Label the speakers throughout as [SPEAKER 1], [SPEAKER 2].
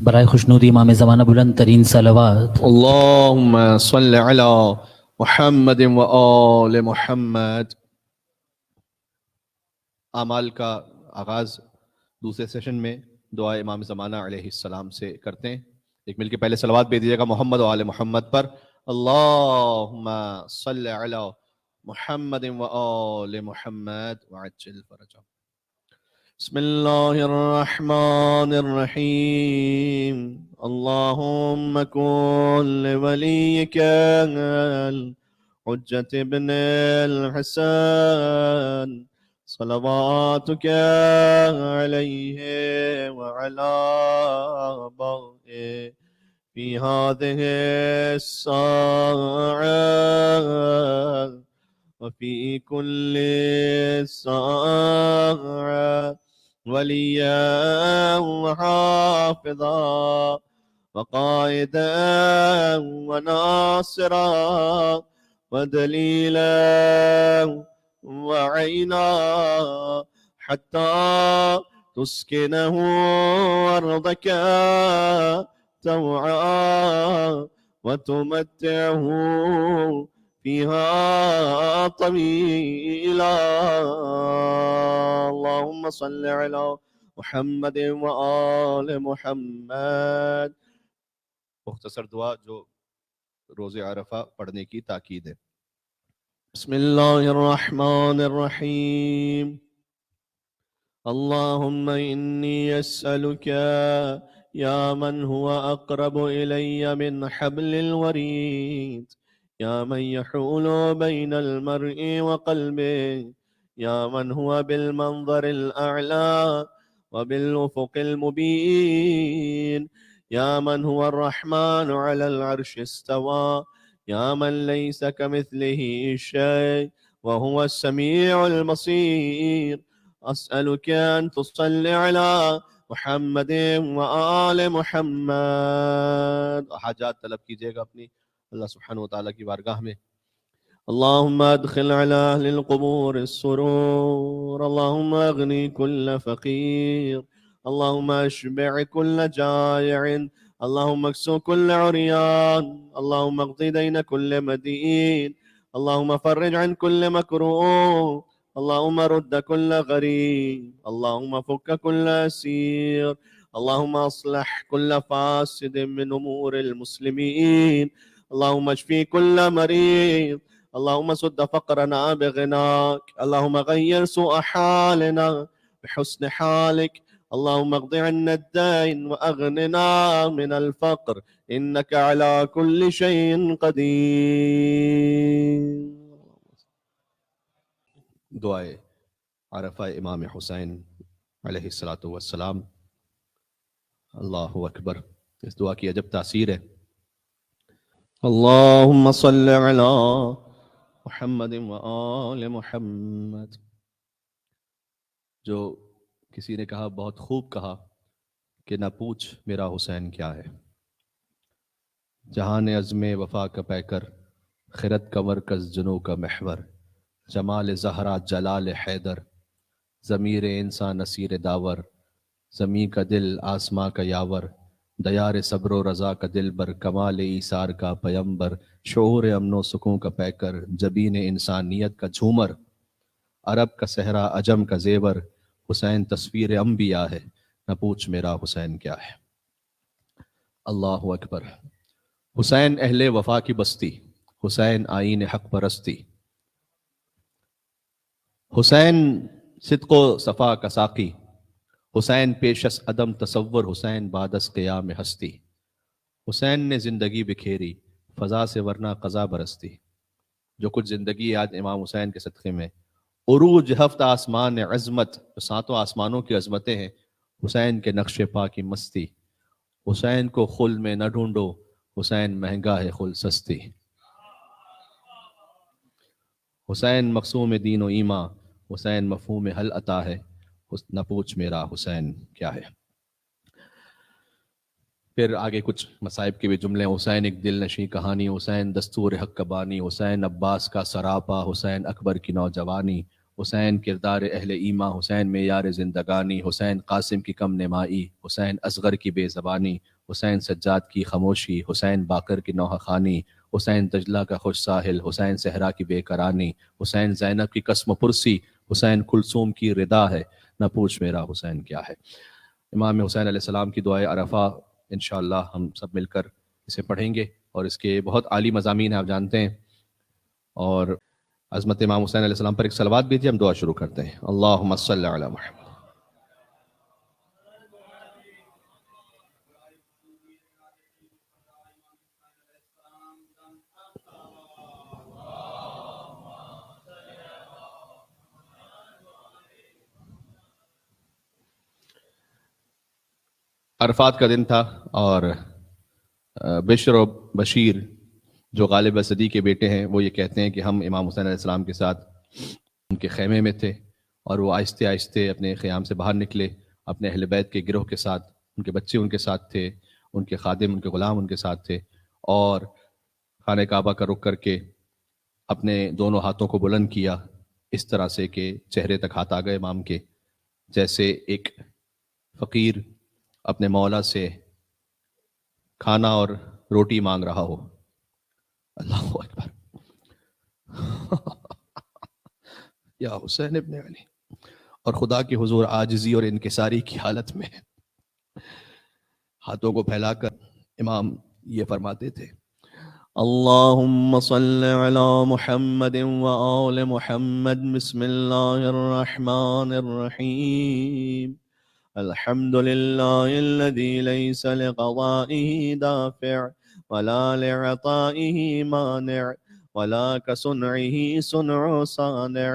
[SPEAKER 1] برائے خوشنودی امام زمانہ بلند ترین صلوات۔
[SPEAKER 2] اللہم صلی علی محمد و آل محمد۔ اعمال کا آغاز دوسرے سیشن میں دعا امام زمانہ علیہ السلام سے کرتے ہیں۔ ایک مل کے پہلے صلوات بھیج دیجیے گا محمد و آل محمد پر۔ اللہم صلی علی محمد و آل محمد وعجل فرجہ۔ بسم اللہ الرحمن الرحیم۔ اللہم کن لولیک الحجة ابن الحسن صلواتك عليه وعلى آبائه في هذه الساعة وفي كل ساعة وليا وحافظا وقائدا وناصرا ودليلا وعينا حتى تسكنه أرضك توعا وتمتعه فيها طويلا اللهم صل على محمد وآل محمد۔ مختصر دعا جو روز عرفہ پڑھنے کی تاکید ہے۔ بسم اللہ الرحمن الرحیم۔ اللہم انی اسألک یا من هو اقرب الی من حبل الورید یا من یحول بین المرء وقلبه یا من هو بالمنظر الاعلی وبالافق المبین یا من هو الرحمن علی العرش استوى يا من ليس كمثله شيء وهو السميع البصير أسألك أن تصلي على محمد وآل محمد۔ حاجات طلب کیجئے گا اپنی اللہ سبحانہ وتعالی کی بارگاہ میں۔ اللهم ادخل على أهل القبور السرور اللهم اغني كل فقير اللهم اشبع كل جائع اللهم اكسو كل عريان اللهم اقضي دين كل مدين اللهم فرج عن كل مكروه اللهم رد كل غريب اللهم فك كل أسير اللهم اصلح كل فاسد من أمور المسلمين اللهم اشفي كل مريض اللهم سد فقرنا بغناك اللهم غير سوء حالنا بحسن حالك اللهم اقض عنا الدين وأغننا من الفقر إنك على كل شيء قدير۔ دعائے عرفہ امام حسین علیہ السلام۔ اللہ اکبر۔ اس دعا کی عجب تاثیر ہے۔ اللہم صلی علی محمد و آل محمد۔ جو کسی نے کہا، بہت خوب کہا کہ نہ پوچھ میرا حسین کیا ہے۔ جہان عزم وفا کا پیکر، خرد کا مرکز جنوں کا محور، جمال زہرا جلال حیدر، ضمیر انسان نصیر داور، زمیں کا دل آسماں کا یاور، دیار صبر و رضا کا دل بر، کمال ایثار کا پیمبر، شعور امن و سکون کا پیکر، جبین انسانیت کا جھومر، عرب کا صحرا عجم کا زیور، حسین تصویر انبیاء ہے، نہ پوچھ میرا حسین کیا ہے۔ اللہ اکبر۔ حسین اہل وفا کی بستی، حسین آئین حق پرستی، حسین صدق و صفا کا ساقی، حسین پیشس عدم تصور، حسین بعدس قیام ہستی، حسین نے زندگی بکھیری فضا سے ورنہ قضا برستی۔ جو کچھ زندگی آج امام حسین کے صدقے میں، عروج ہفت آسمان عظمت، جو ساتوں آسمانوں کی عظمتیں ہیں، حسین کے نقش پا کی مستی۔ حسین کو خل میں نہ ڈھونڈو، حسین مہنگا ہے خل سستی۔ حسین مقصوم دین و ایمان، حسین مفہوم حل عطا ہے، نہ پوچھ میرا حسین کیا ہے۔ پھر آگے کچھ مصائب کے بھی جملے، حسین ایک دل نشیں کہانی، حسین دستور حق کا بانی، حسین عباس کا سراپا، حسین اکبر کی نوجوانی،
[SPEAKER 3] حسین کردار اہل ایماں، حسین معیار زندگانی، حسین قاسم کی کم نمائی، حسین اصغر کی بے زبانی، حسین سجاد کی خاموشی، حسین باقر کی نوحہ خوانی، حسین دجلہ کا خوش ساحل، حسین صحرا کی بے قرانی، حسین زینب کی قسم پرسی، حسین کلثوم کی ردا ہے، نہ پوچھ میرا حسین کیا ہے۔ امام حسین علیہ السلام کی دعائے عرفہ انشاءاللہ ہم سب مل کر اسے پڑھیں گے، اور اس کے بہت عالی مضامین ہیں، آپ جانتے ہیں، اور عظمت امام حسین علیہ السلام پر ایک صلوات بھی تھی۔ ہم دعا شروع کرتے ہیں۔ اللہم صلی علی محمد۔ عرفات کا دن تھا، اور بشر و بشیر جو غالب اسدی کے بیٹے ہیں وہ یہ کہتے ہیں کہ ہم امام حسین علیہ السلام کے ساتھ ان کے خیمے میں تھے، اور وہ آہستہ آہستہ اپنے خیام سے باہر نکلے، اپنے اہل بیت کے گروہ کے ساتھ، ان کے بچے ان کے ساتھ تھے، ان کے خادم، ان کے غلام ان کے ساتھ تھے، اور خانہ کعبہ کا رخ کر کے اپنے دونوں ہاتھوں کو بلند کیا اس طرح سے کہ چہرے تک ہاتھ آ گئے امام کے، جیسے ایک فقیر اپنے مولا سے کھانا اور روٹی مانگ رہا ہو۔ اللہ اکبر۔ یا حسین ابن علی، اور خدا کے حضور عاجزی اور انکساری کی حالت میں ہاتھوں کو پھیلا کر امام یہ فرماتے تھے،
[SPEAKER 2] اللهم صل على محمد وآل محمد بسم الله الرحمن الرحيم الحمد لله الذي ليس لقضائه دافع ولا لعطائه مانع ولا كصنعه صنع صانع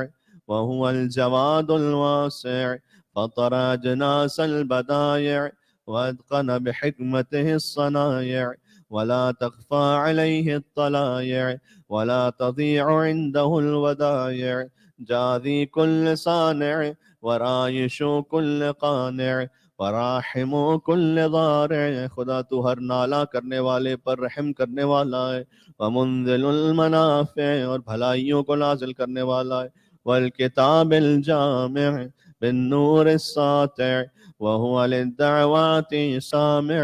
[SPEAKER 2] وهو الجواد الواسع فطر أجناس البدايع وأتقن بحكمته الصنايع ولا تخفى عليه الطلايع ولا تضيع عنده الودايع جاذي كل صانع ورايش كل قانع وراحم كل ضارع۔ خدا تو ہر نالا کرنے والے پر رحم کرنے والا ہے، ومنزل المنافع، اور بھلائیوں کو نازل کرنے والا ہے، والکتاب الجامع بالنور الساطع وهو للدعوات سامع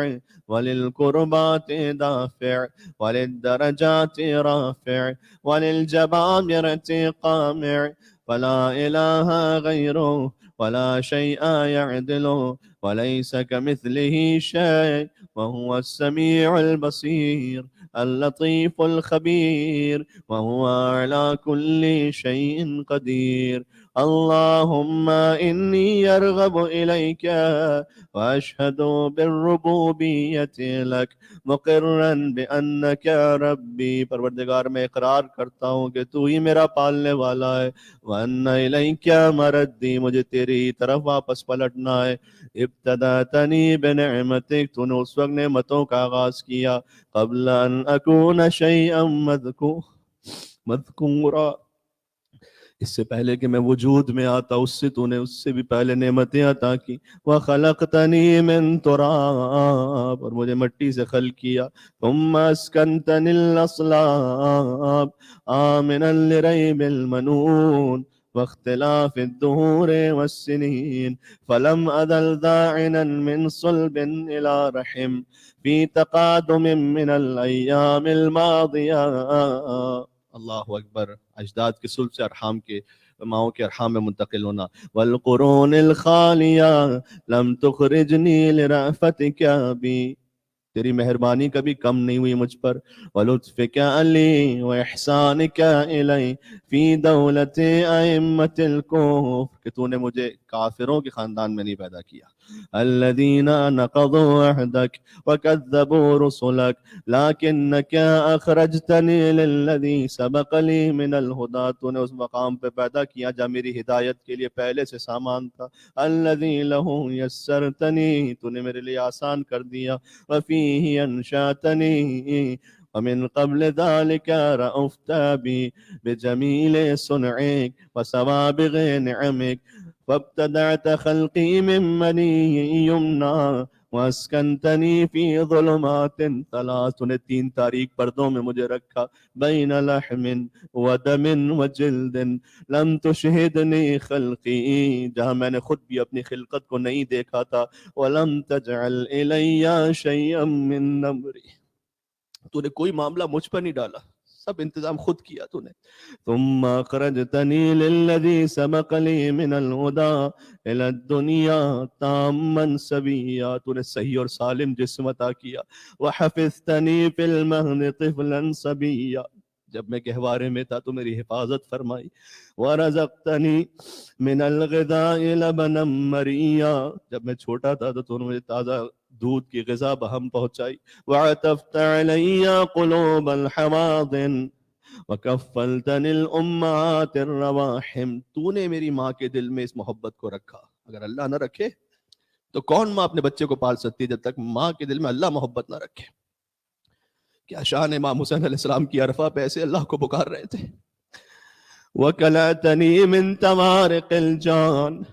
[SPEAKER 2] وللقربات دافع وللدرجات رافع وللجبابرة قامع فلا إله غيره ولا شيء يعدله وليس كمثله شيء وهو السميع البصير اللطيف الخبير وهو على كل شيء قدير۔ اللهم إني أرغب إليك وأشهد بالربوبية لك مقرا بأنك ربي، پروردگار میں اقرار کرتا ہوں کہ تو ہی میرا پالنے والا ہے، وأن إليك مردی، مجھے تیری طرف واپس پلٹنا ہے۔ ابتدأتنی بنعمتک، تو نے اس وقت نعمتوں کا آغاز کیا، قبل ان اکون شیئا مذکورا، اس سے پہلے کہ میں وجود میں آتا اس سے تو نے اس سے بھی پہلے نعمتیں عطا کی۔ وَخَلَقْتَنِي مِن تُرَابٍ، اور مجھے مٹی سے خلق کیا، ثُمَّ أَسْكَنْتَنِي الْأَصْلَابَ آمِنًا لِرَيْبِ الْمَنُونِ واختلاف الدهور والسنين فلم أزل ذاعنا من صلب إلى رحم في تقادم من الأيام الماضية۔
[SPEAKER 3] اللہ اکبر، اجداد کے صلب سے ارحام کے، ماؤں کے ارحام میں منتقل ہونا۔
[SPEAKER 2] والقرون الخالية لم تخرجني لرأفتك بي، تیری مہربانی کبھی کم نہیں ہوئی مجھ پر، ولطفك علی واحسانك الی فی دولت ائمة الکفر، کہ تو نے مجھے کافروں کے خاندان میں نہیں پیدا کیا، الذین نقضوا عہدک وکذبوا رسلک لکنک اخرجتنی للذی سبق لی من الہدی، تو نے اس مقام پہ پیدا کیا جہاں میری ہدایت کے لیے پہلے سے سامان تھا، الذی لہ یسرتنی، تو نے میرے لیے آسان کر دیا، وفيه أنشأتني ومن قبل ذلك رأفت بي بجميل صنعك وسوابغ نعمك، فابتدعت خلقي من مني يمنى واسکنتنی فی ظلمات ثلاث، تو نے 3 تاریک پردوں میں مجھے رکھا، بین لحم ودم وجلد لم تشہدنی خلقی، جہاں میں نے خود بھی اپنی خلقت کو نہیں دیکھا تھا، ولم تجعل الی شیئا من نمری، تو نے کوئی معاملہ مجھ پر نہیں ڈالا، سب انتظام خود کیا تو نے. ثم اخرجتنی للذی سبق لی من الہدی الی الدنیا تاما سویا، تو نے صحیح اور سالم جسم عطا کیا. وحفظتنی فی المہد طفلا صبیا، جب میں گہوارے میں تھا تو میری حفاظت فرمائی. ورزقتنی من الغذاء لبنا مریا، جب میں چھوٹا تھا تو نے مجھے تازہ دودھ کی غذا بہم پہنچائی. وعطفت علی قلوب الحواضن وکفلتنی الامہات الرواحم، تو نے میری ماں کے دل میں اس محبت کو رکھا. اگر اللہ نہ رکھے تو کون ماں اپنے بچے کو پال سکتی ہے جب تک ماں کے دل میں اللہ محبت نہ رکھے. کیا شان امام حسین علیہ السلام کی عرفہ پہ ایسے اللہ کو پکار رہے تھے. وَكَلَأْتَنِي مِن تَمَارِقِ الْجَانِ،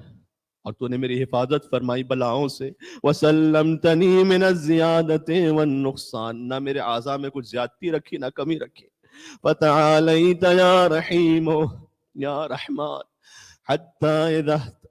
[SPEAKER 2] اور تو نے میری حفاظت فرمائی بلاؤں سے. وَسَلَّمْتَنِي مِنَ الزِّيَادَةِ وَالنُّقْصَانِ، نہ میرے اعضاء میں کچھ زیادتی رکھی نہ کمی رکھی. فَتَعَالَيْتَ يَا رَحِيمُ يَا رحمان حَتَّى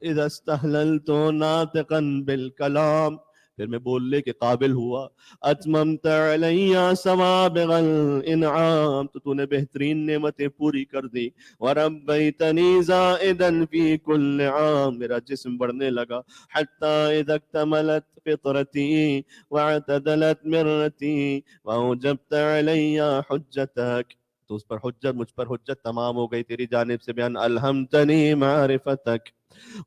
[SPEAKER 2] إِذَا اسْتَحْلَلْتُ نَاطِقًا بِالْكَلَامِ، پھر میں بولنے کے قابل ہوا. اتممت علی سوابغ الانعام، تو نے بہترین نعمتیں پوری کر دی. وربیتنی زائدا فی کل عام، میرا جسم بڑھنے لگا. حتی اذا اکتملت فطرتی واعتدلت مرتی واوجبت علی حجتک، تو اس پر حجت، مجھ پر حجت تمام ہو گئی تیری جانب سے بیان. الہمتنی معرفتک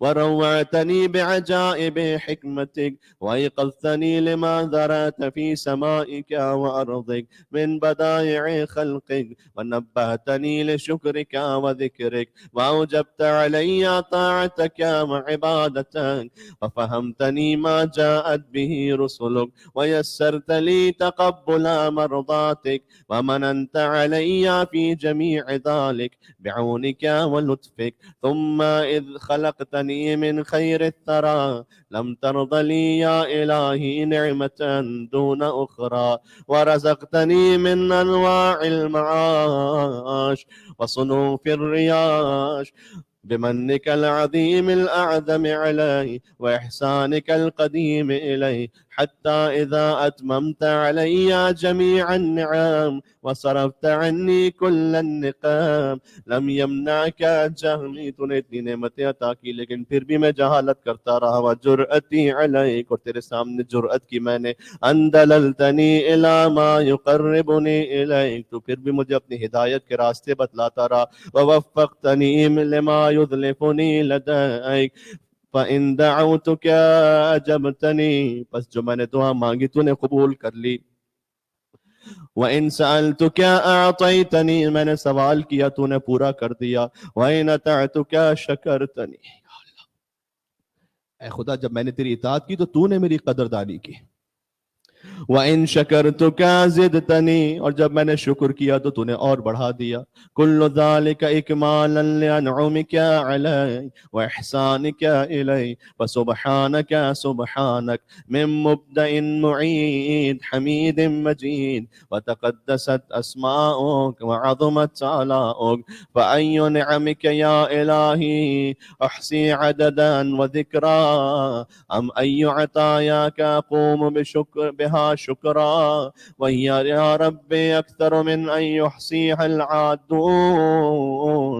[SPEAKER 2] وروعتنی بعجائب حکمتک وایقظتنی لما ذرات فی سمائک وارضک من بدائع خلقک ونبہتنی لشکرک وذکرک واوجبت علی طاعتک وعبادتک وفہمتنی ما جاءت به رسلک ویسرت لی تقبل مرضاتک ومننت علی فی جمیع ذلک بعونک ولطفک. ثم اذ خلقتنی من خیر الثرى لم ترض لی یا الہی نعمة دون اخرى ورزقتنی من انواع المعاش وصنوف الرياش بمنك العظيم الأعظم علي وإحسانك القديم إلي حتى إذا أتممت علي جميع النعم وصرفت عني كل النقام لم يمنعك جهلي، تو نے اتنی نعمتیں عطا کی لیکن پھر بھی میں جہالت کرتا رہا. وجرأتی علیک، اور تیرے سامنے جرأت کی میں نے. ان دللتنی الی ما یقربنی الیک، تو پھر بھی مجھے اپنی ہدایت کے راستے بتلاتا رہا. ووفقتنی لما یظلفنی لدیک فإن دعوتك أجبتني، پس جو میں نے دعا مانگی تو نے قبول کر لی. وَإِن سَأَلْتُكَ أَعْطَيْتَنِي، میں نے سوال کیا تو نے پورا کر دیا. وَإِنْ أَطَعْتُكَ شَكَرْتَنِي، اے خدا جب میں نے تیری اطاعت کی تو نے میری قدردانی کی. وَإِن شَكَرْتُكَ زِدْتَنِي، اور جب میں نے شکر کیا تو نے اور بڑھا دیا. كُلُّ ذَلِكَ إِكْمَالًا لِأَنْعُمِكَ عَلَيَّ وَإِحْسَانِكَ إِلَيَّ فَسُبْحَانَكَ سُبْحَانَكَ مِن مُبْدَئٍ مُعِيدٍ حَمِيدٍ مَجِيدٍ وَتَقَدَّسَتْ أَسْمَاؤُكَ وَعَظُمَتْ آلاؤك فَأَيُّ نِعَمِكَ يَا إِلَهِي أُحْصِي عَدَدًا وَذِكْرًا أَمْ أَيُّ عَطَايَاكَ أَقُومُ بها شکرا وَهِيَ يَا رَبِّ أَكْثَرُ مِنْ أَنْ يُحْصِيهَا الْعَادُونَ،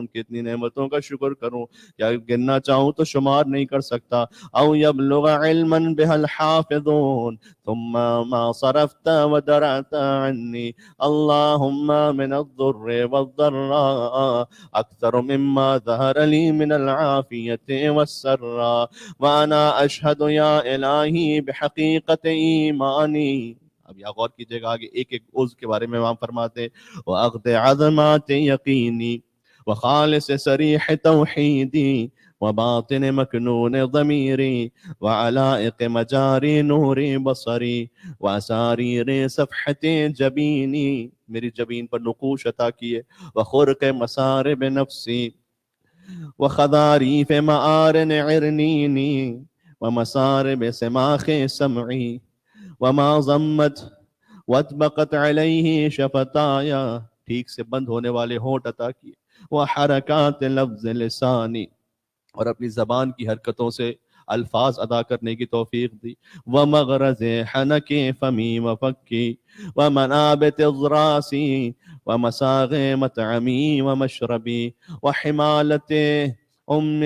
[SPEAKER 2] کتنی نعمتوں کا شکر کروں، کیا گننا چاہوں تو شمار نہیں کر سکتا. أَوْ يَبْلُغَ عِلْمًا بِهَا الْحَافِظُونَ ثُمَّ مَا صَرَفْتَ وَدَرَعْتَ عَنِّي اللهم من الضر والضراء أكثر مما ظهر لي من العافية والسراء وأنا أشهد يا إلهي بحقيقة إيماني. اب یہاں غور کیجئے گا آگے ایک ایک عضو کے بارے میں امام فرماتے ہیں. وَأَغْدِ عَظَمَاتِ يَقِينِي وَخَالِصِ صَرِيحِ تَوْحِيدِي وباطن مكنون ضميري وعلائق مجاري نور بصري واسارير صفحة جبيني، میری جبین پر نقوش عطا کیے. وخرق مسارب نفسی وخضاریف معارن عرنینی ومسارب سماخ سمعی، وما ضمت واتبقت علیہ شفتایا، ٹھیک سے بند ہونے والے ہونٹ عطا کیے، وحرکات لفظ لسانی، اور اپنی زبان کی حرکتوں سے الفاظ ادا کرنے کی توفیق دی، ومغرز حنک فمی وفکی ومنابت اضراسی ومساغ مطعمی ومشربی وحمالت ام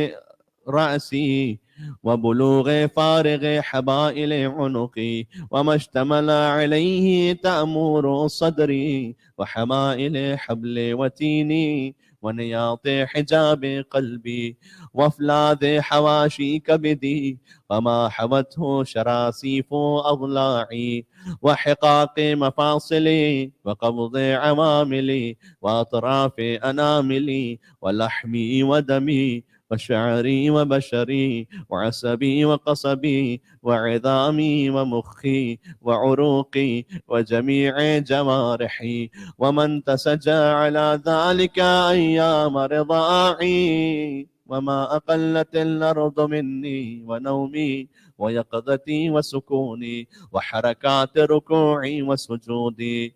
[SPEAKER 2] رأسی وبلوغ فارغ حبائل عنقی وما اشتمل علیہ تأمور صدری وحمائل حبل وتینی ونیاط حجاب قلبی وافلاذ حواشی کبدی وما حوته شراسیف اضلاعی وحقاق مفاصلی وقبض عواملی واطراف اناملی ولحمی ودمی وشعري وبشري وعصبي وقصبي وعظامي ومخي وعروقي وجميع جوارحي ومن تسجى على ذلك أيام رضاعي وما أقلت الأرض مني ونومي ويقظتي وسكوني وحركات ركوعي وسجودي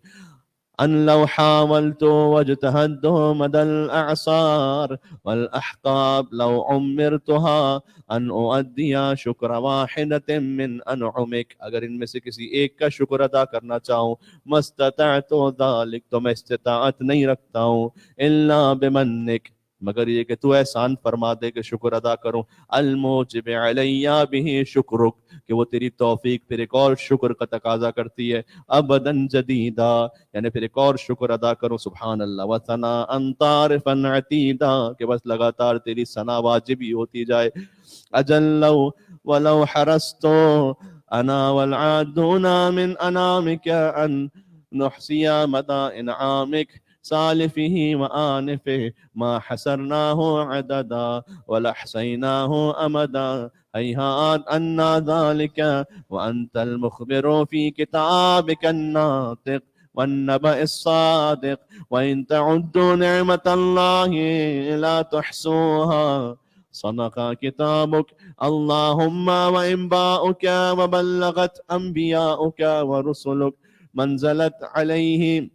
[SPEAKER 2] أن لو حاولت واجتهدت مدى الأعصار والأحقاب لو عمرتها أن أؤدي شكر واحدة من أنعمك، اگر ان میں سے کسی ایک کا شکر ادا کرنا چاہوں، مستطعت ذلك، تو میں استطاعت نہیں رکھتا ہوں، إلا بمنك، مگر یہ کہ تو احسان فرما دے کہ شکر ادا کروں، الموجب علیہ بہ شکرک، کہ وہ تیری توفیق پھر ایک اور شکر کا تقاضا کرتی ہے، ابداً جدیدہ، یعنی پھر ایک اور شکر ادا کروں، سبحان اللہ، وثناء طارفا عتیدا، کہ بس لگاتار تیری ثنا واجب ہی ہوتی جائے، اجل لو ولو حرست انا والعادون من انامك ان نحصي مدى انعامك سالفه وآنفه ما حسرناه عددا ولحصيناه أمدا، هيهات أن ذلك وأنت المخبر في كتابك الناطق والنبأ الصادق، وإن تعدوا نعمة الله لا تحصوها، صدق كتابك اللهم وإنباؤك وبلغت أنبياؤك ورسلك منزلت عليهم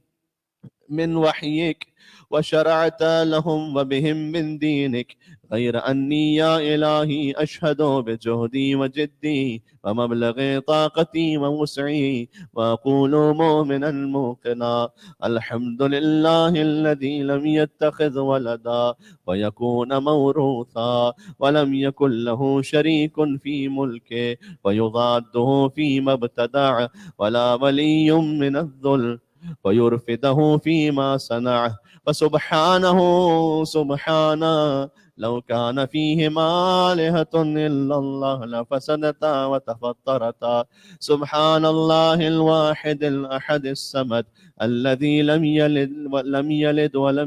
[SPEAKER 2] من وحيك وشرعت لهم وبهم من دينك، غير أني يا إلهي أشهد بجهدي وجدي ومبلغ طاقتي ووسعي، وأقول مؤمنا موقنا الحمد لله الذي لم يتخذ ولدا ويكون موروثا ولم يكن له شريك في ملكه ويضاده فيما ابتدع، ولا ولي من الذل ويرفده فيما صنعه، فسبحانه سبحانه لو كان فيهما آلهة إلا الله لفسدتا وتفطرتا، سبحان الله الواحد الأحد الصمد الذي لم يلد ولم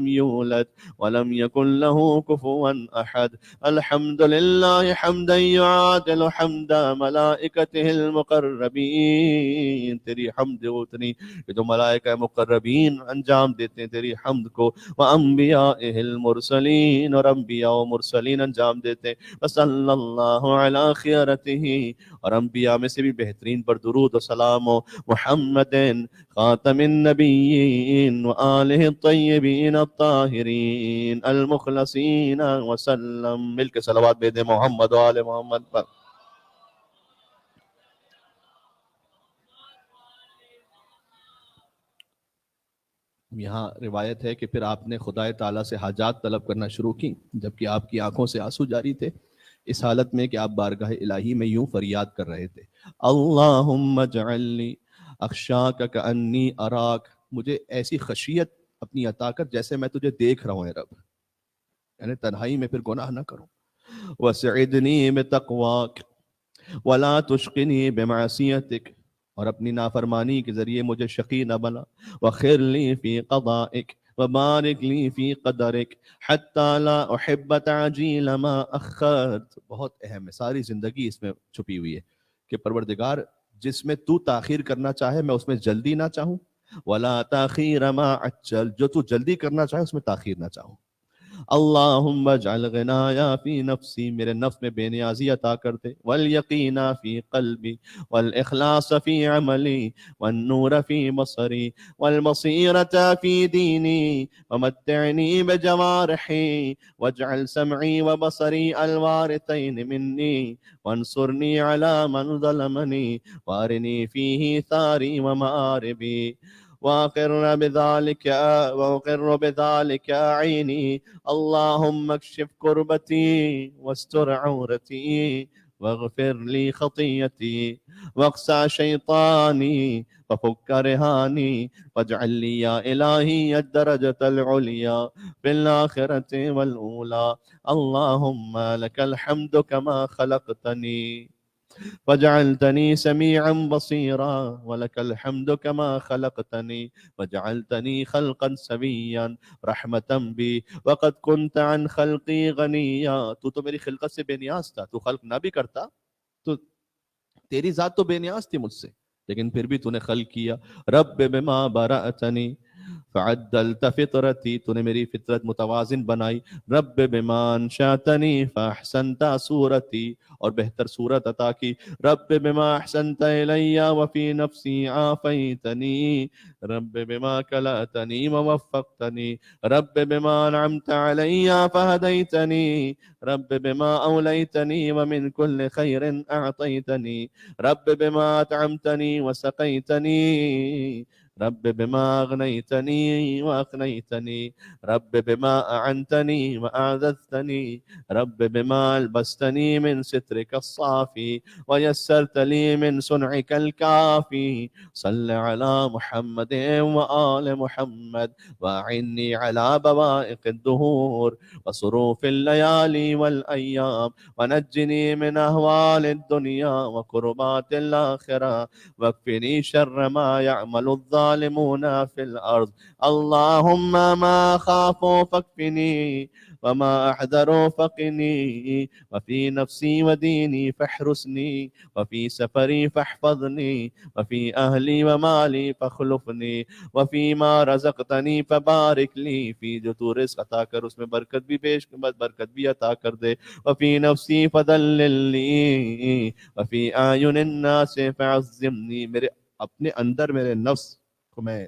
[SPEAKER 2] يولد ولم يكن له كفوا أحد، الحمد لله حمدا يعادل حمد ملائكته المقربين، تیری حمد اتنی کہ جو ملائکہ مقربین انجام دیتے ہیں تیری حمد کو، وانبیائہ المرسلین، اور انبیاء و مرسلین انجام دیتے ہیں، وصلی اللہ علی خیرتہ، اور انبیاء میں سے بھی بہترین پر درود و سلام ہو، محمد خاتم النبیین وآلہ الطیبین الطاہرین المخلصین وسلم، مل کے صلوات بھیجیں محمد و آل محمد پر۔ یہاں روایت ہے کہ پھر آپ نے خدا تعالیٰ سے حاجات طلب کرنا شروع کی، جبکہ آپ کی آنکھوں سے آنسو جاری تھے، اس حالت میں کہ آپ بارگاہ الہی میں یوں فریاد کر رہے تھے، اللہم اجعلنی اخشاک کانی اراک، مجھے ایسی خشیت اپنی عطا کر جیسے میں تجھے دیکھ رہا ہوں اے رب، یعنی تنہائی میں پھر گناہ نہ کروں، وسعدنی بتقواک ولا تشقنی بمعصیتک، اور اپنی نافرمانی کے ذریعے مجھے شقی نہ بنا، وخر لی فی قضائک وبارک لی فی قدرک حتی لا احب تعجیل ما اخرت، بہت اہم ہے، ساری زندگی اس میں چھپی ہوئی ہے کہ پروردگار جس میں تو تاخیر کرنا چاہے میں اس میں جلدی نہ چاہوں، ولا تاخیر ما عجل، جو تو جلدی کرنا چاہے اس میں تاخیر نہ چاہوں، اللہم اجعل غنایا فی نفسی، میرے نفس میں بے نیازی عطا کر دے، والیقینا فی قلبی، والاخلاص فی عملی، والنور فی بصری، والبصیرۃ فی دینی، ومتعنی بجوارحی، واجعل سمعی وبصری الوارثین منی، وانصرنی علی من ظلمنی، وارنی فیہ ثاری ومآربی، وأقر بذلك وأقر بذلك عيني. اللهم اكشف كربتي واستر عورتي واغفر لي خطيتي واقسى شيطاني وفك رهاني، واجعل لي يا إلهي الدرجة العليا في الآخرة والأولى. اللهم لك الحمد كما خلقتني وجعلتني سميعا بصيرا، ولك الحمد كما خلقتني وجعلتني خلقا سويا رحمة بي، وقد كنت عن خلقي غنيا. تو میری خلقت سے بے نیاز تھا، تو خلق نہ بھی کرتا تو تیری ذات تو بے نیاز تھی مجھ سے، لیکن پھر بھی تو نے خلق کیا. رب بما برأتنی فعدلت فطرتی، تو نے میری فطرت متوازن بنائی. رب بما انشأتنی فاحسنت صورتی، اور بہتر صورت عطا کی. رب بما احسنت الی وفی نفسی عافیتنی، رب بما کلأتنی ووفقتنی، رب بما انعمت علی فہدیتنی، رب بما اولیتنی ومن کل خیر اعطیتنی، رب بما اطعمتنی وسقیتنی، رب بما اغنیتنی واقنیتنی، رب بما اعنتنی واعززتنی، رب بما البستنی من سترک الصافی ویسرت لی من صنعک الکافی. صل علی محمد وآل محمد، واعنی علی بوائق الدہور وصروف الليالي والأيام، ونجني من أهوال الدنيا وكربات الآخرة، واكفني شر ما يعمل الظالمون في الأرض. اللهم ما خافوا فاكفني، وما أحذروا فقني، وفي نفسي وديني فاحرسني، وفي سفري فاحفظني، وفي أهلي ومالي فاخلفني، وفيما رزقتنی فبارک لی، فی جو تو رزق عطا کر اس میں برکت بھی برکت بھی عطا کر دے. وفی نفسی فدللنی، وفی اعین الناس فعظمنی، میرے اپنے اندر میرے نفس کو میں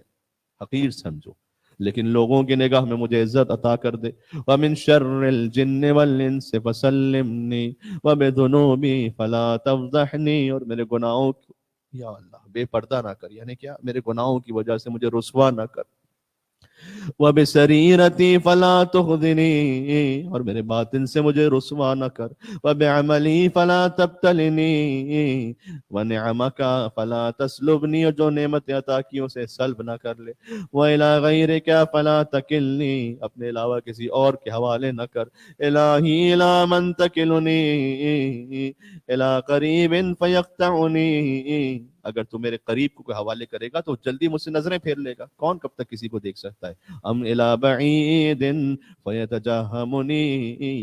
[SPEAKER 2] حقیر سمجھو، لیکن لوگوں کی نگاہ میں مجھے عزت عطا کر دے. ومن شر الجن والانس فسلمنی، وبذنوبی فلا تفضحنی، اور میرے گناہوں یا اللہ بے پردہ نہ کر، یعنی کیا، میرے گناہوں کی وجہ سے مجھے رسوا نہ کر. وبسریرتی فلا تخزنی، اور میرے باطن سے مجھے رسوا نہ کر. وبعملی فلا تبتلنی، ونعمک فلا تسلبنی، اور جو نعمت عطا کی اسے سلب نہ کر لے. وإلی غیرک فلا تکلنی، اپنے علاوہ کسی اور کے حوالے نہ کر. الہی الی من تکلنی، الی قریب فیقطعنی، اگر تو میرے قریب کو کوئی حوالے کرے گا تو جلدی مجھ سے نظریں پھیر لے گا، کون کب تک کسی کو دیکھ سکتا ہے. ام الی بعید فیتجہمنی،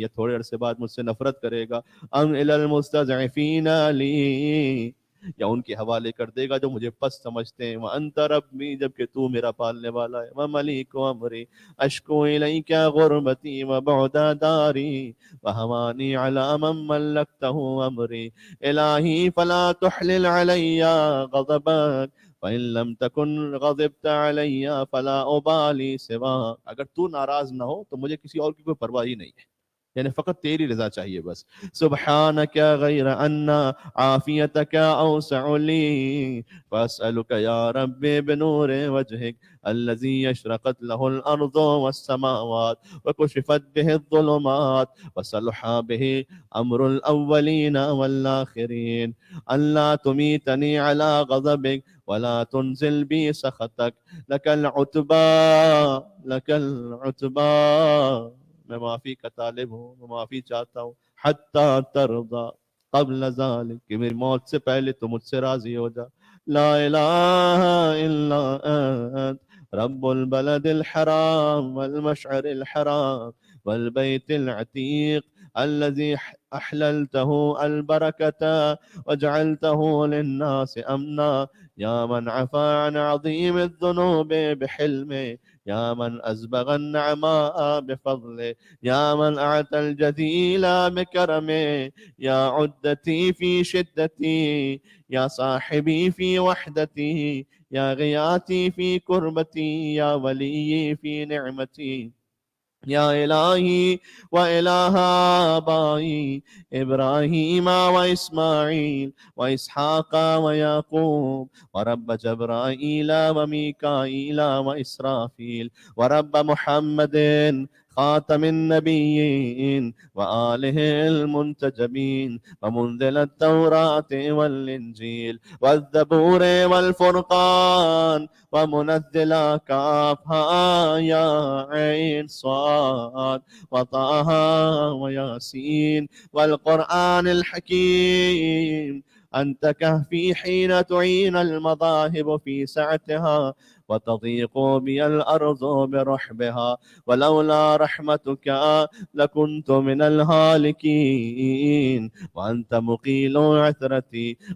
[SPEAKER 2] یہ تھوڑے عرصے بعد مجھ سے نفرت کرے گا. ام الی المستضعفین لی، یا ان کے حوالے کر دے گا جو مجھے پس سمجھتے ہیں. وانت ربی، جبکہ تو میرا پالنے والا ہے. وملیک امری اشکو الیک غربتی وبعد داری، وہوانی علی من ملکتہ امری. الہی فلا تحلل علی غضبک، فإن لم تكن غضبت علی فلا ابالی سواک، اگر تو ناراض نہ ہو تو مجھے کسی اور کی کوئی پرواہ ہی نہیں ہے، یعنی فقط تیری رضا چاہیے بس. سبحانک غیر ان عافیتک اوسع لی، فاسألک یا رب بنور وجہک الذی اشرقت له الارض والسماوات وکشفت به الظلمات وصلح به امر الاولین والآخرین، اللہ تمیتنی علی غضبک ولا تنزل بی سخطک. لک العتبى، لک العتبى، میں معافی کا طالب ہوں، میں معافی چاہتا ہوں. حتی ترضى، قبل ذلك، کہ میری موت سے پہلے تو مجھ سے راضی ہو جا. لا الہ الا انت رب البلد الحرام والمشعر الحرام والبيت العتيق الذي أحللته البركة وجعلته للناس أمنا، يا من عفا عن عظيم الذنوب بحلمه، يا من أسبغ النعماء بفضله، يا من أعطى الجزيل بكرمه، يا عدتي في شدتي، يا صاحبي في وحدتي، يا غياثي في كربتي، يا وليي في نعمتي، يا إلهي وإله آبائي إبراهيم وإسماعيل وإسحاق ويعقوب، ورب جبرائيل وميكائيل وإسرافيل، ورب محمد خاتم النبيين وآله المنتجبين، ومنزل التوراة والإنجيل والزبور والفرقان، ومنزل كافها يا عين صاد وطه وياسين والقرآن الحكيم، أنت كهفي حين تعين المذاهب في سعتها وتضيق بي الأرض برحبها، ولولا رحمتك لكنت من الهالكين، وأنت مقيل عثرتي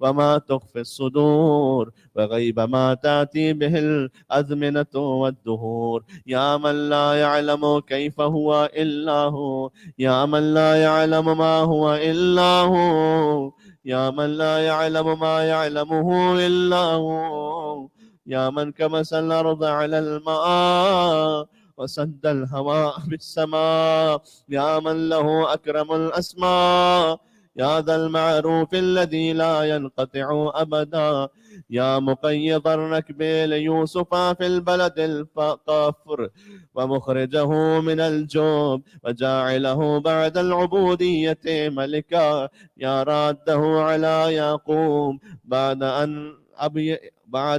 [SPEAKER 2] وما تخفي الصدور وغيب ما تأتي به الأزمنة والدهور، يا من لا يعلم كيف هو إلا هو، يا من لا يعلم ما هو إلا هو، يا من لا يعلم ما يعلمه إلا هو، يا من كمس الأرض على الماء وسد الهواء بالسماء، يا من له أكرم الأسماء، يا ذا المعروف الذي لا ينقطع أبدا، يا مقيض الركب ليوسف في البلد الفقفر ومخرجه من الجوب وجاعله بعد العبودية ملكا، يا راده على يعقوب بعد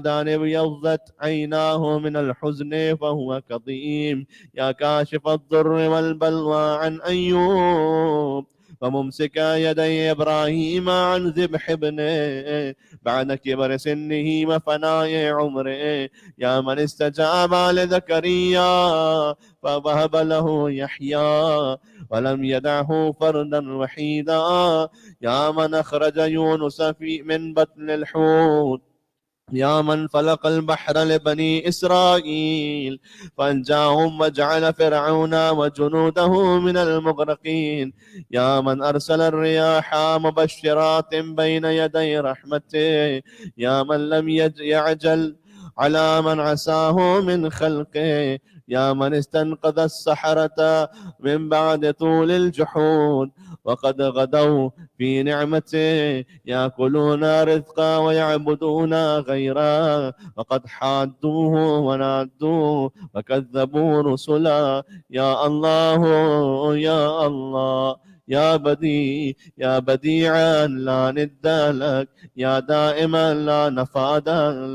[SPEAKER 2] أن ابيضت عيناه من الحزن فهو كظيم، يا كاشف الضر والبلوى عن أيوب وممسك يدي إبراهيم عن ذبح ابنه بعد كبر سنه وفناء عمره، يا من استجاب لزكريا فوهب له يحيى ولم يدعه فردا وحيدا، يا من أخرج يونس من بطن الحوت، يا من فلق البحر لبني إسرائيل فأنجاهم وجعل فرعون وجنوده من المغرقين، يا من أرسل الرياح مبشرات بين يدي رحمته، يا من لم يعجل على من عساه من خلقه، يا من استنقذ السحرة من بعد طول الجحود وقد غدوا في نعمته يأكلون رزقا ويعبدون غيره، وقد حادوه ونادوه وكذبوا رسلا، يا الله يا الله يا بديعا لا ند لك، يا دائما لا نفاد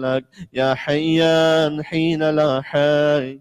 [SPEAKER 2] لك، يا حيا حين لا حي،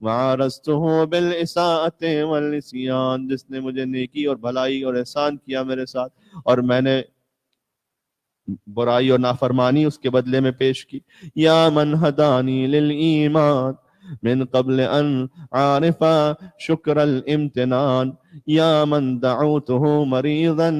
[SPEAKER 2] وعارضته بالإساءة والنسيان، جس نے مجھے نیکی اور بھلائی اور احسان کیا میرے ساتھ اور میں نے برائی اور نافرمانی اس کے بدلے میں پیش کی. یا من ہدانی للایمان من قبل ان عارف شکر الامتنان، یا من دعوته مریضا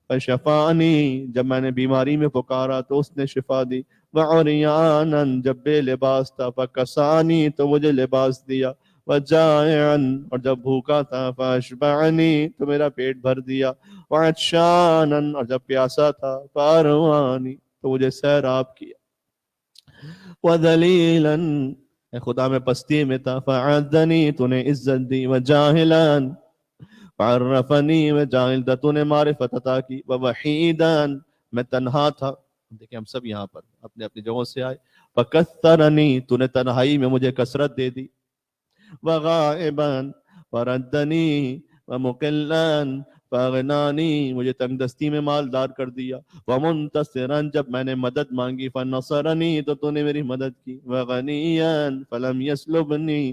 [SPEAKER 2] فشفانی، جب میں نے بیماری میں پکارا تو اس نے شفا دی. وعریانا، جب بے لباس تھا فکسانی، تو مجھے لباس دیا. وجائعا، اور جب بھوکا تھا فاشبعنی، تو میرا پیٹ بھر دیا. وعطشانا، اور جب پیاسا تھا فاروانی، تو مجھے سیراب کیا. وذلیلا، اے خدا میں پستی میں تھا فعدنی، تو نے عزت دی. وجاہلا فعرفنی، میں جاہل تھا تو نے معرفت عطا کی. ووحیدا، میں تنہا تھا. دیکھیں ہم سب یہاں پر اپنے اپنی جگہوں سے آئے. فکثرنی، تو نے تنہائی میں مجھے کثرت دے دی. وغائبا فردنی، ومقلا فاغنانی، مجھے تنگ دستی میں مالدار کر دیا. ومنتصرا، جب میں نے مدد مانگی فنصرنی، تو نے میری مدد کی. وغنیا فلم یسلبنی،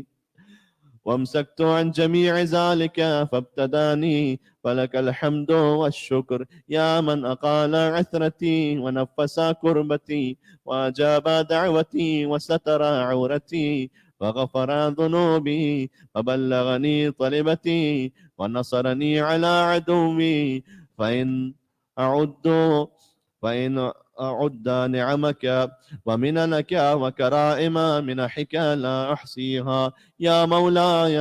[SPEAKER 2] وامسكت عن جميع ذلك فابتداني. فلك الحمد والشكر يا من أقال عثرتي ونفس كربتي وأجاب دعوتي وستر عورتي وغفر ذنوبي وبلغني طلبتي ونصرني على عدوي. فإن أعد نعمك ومننك وكرائم منحك لا أحصيها. یا مولاي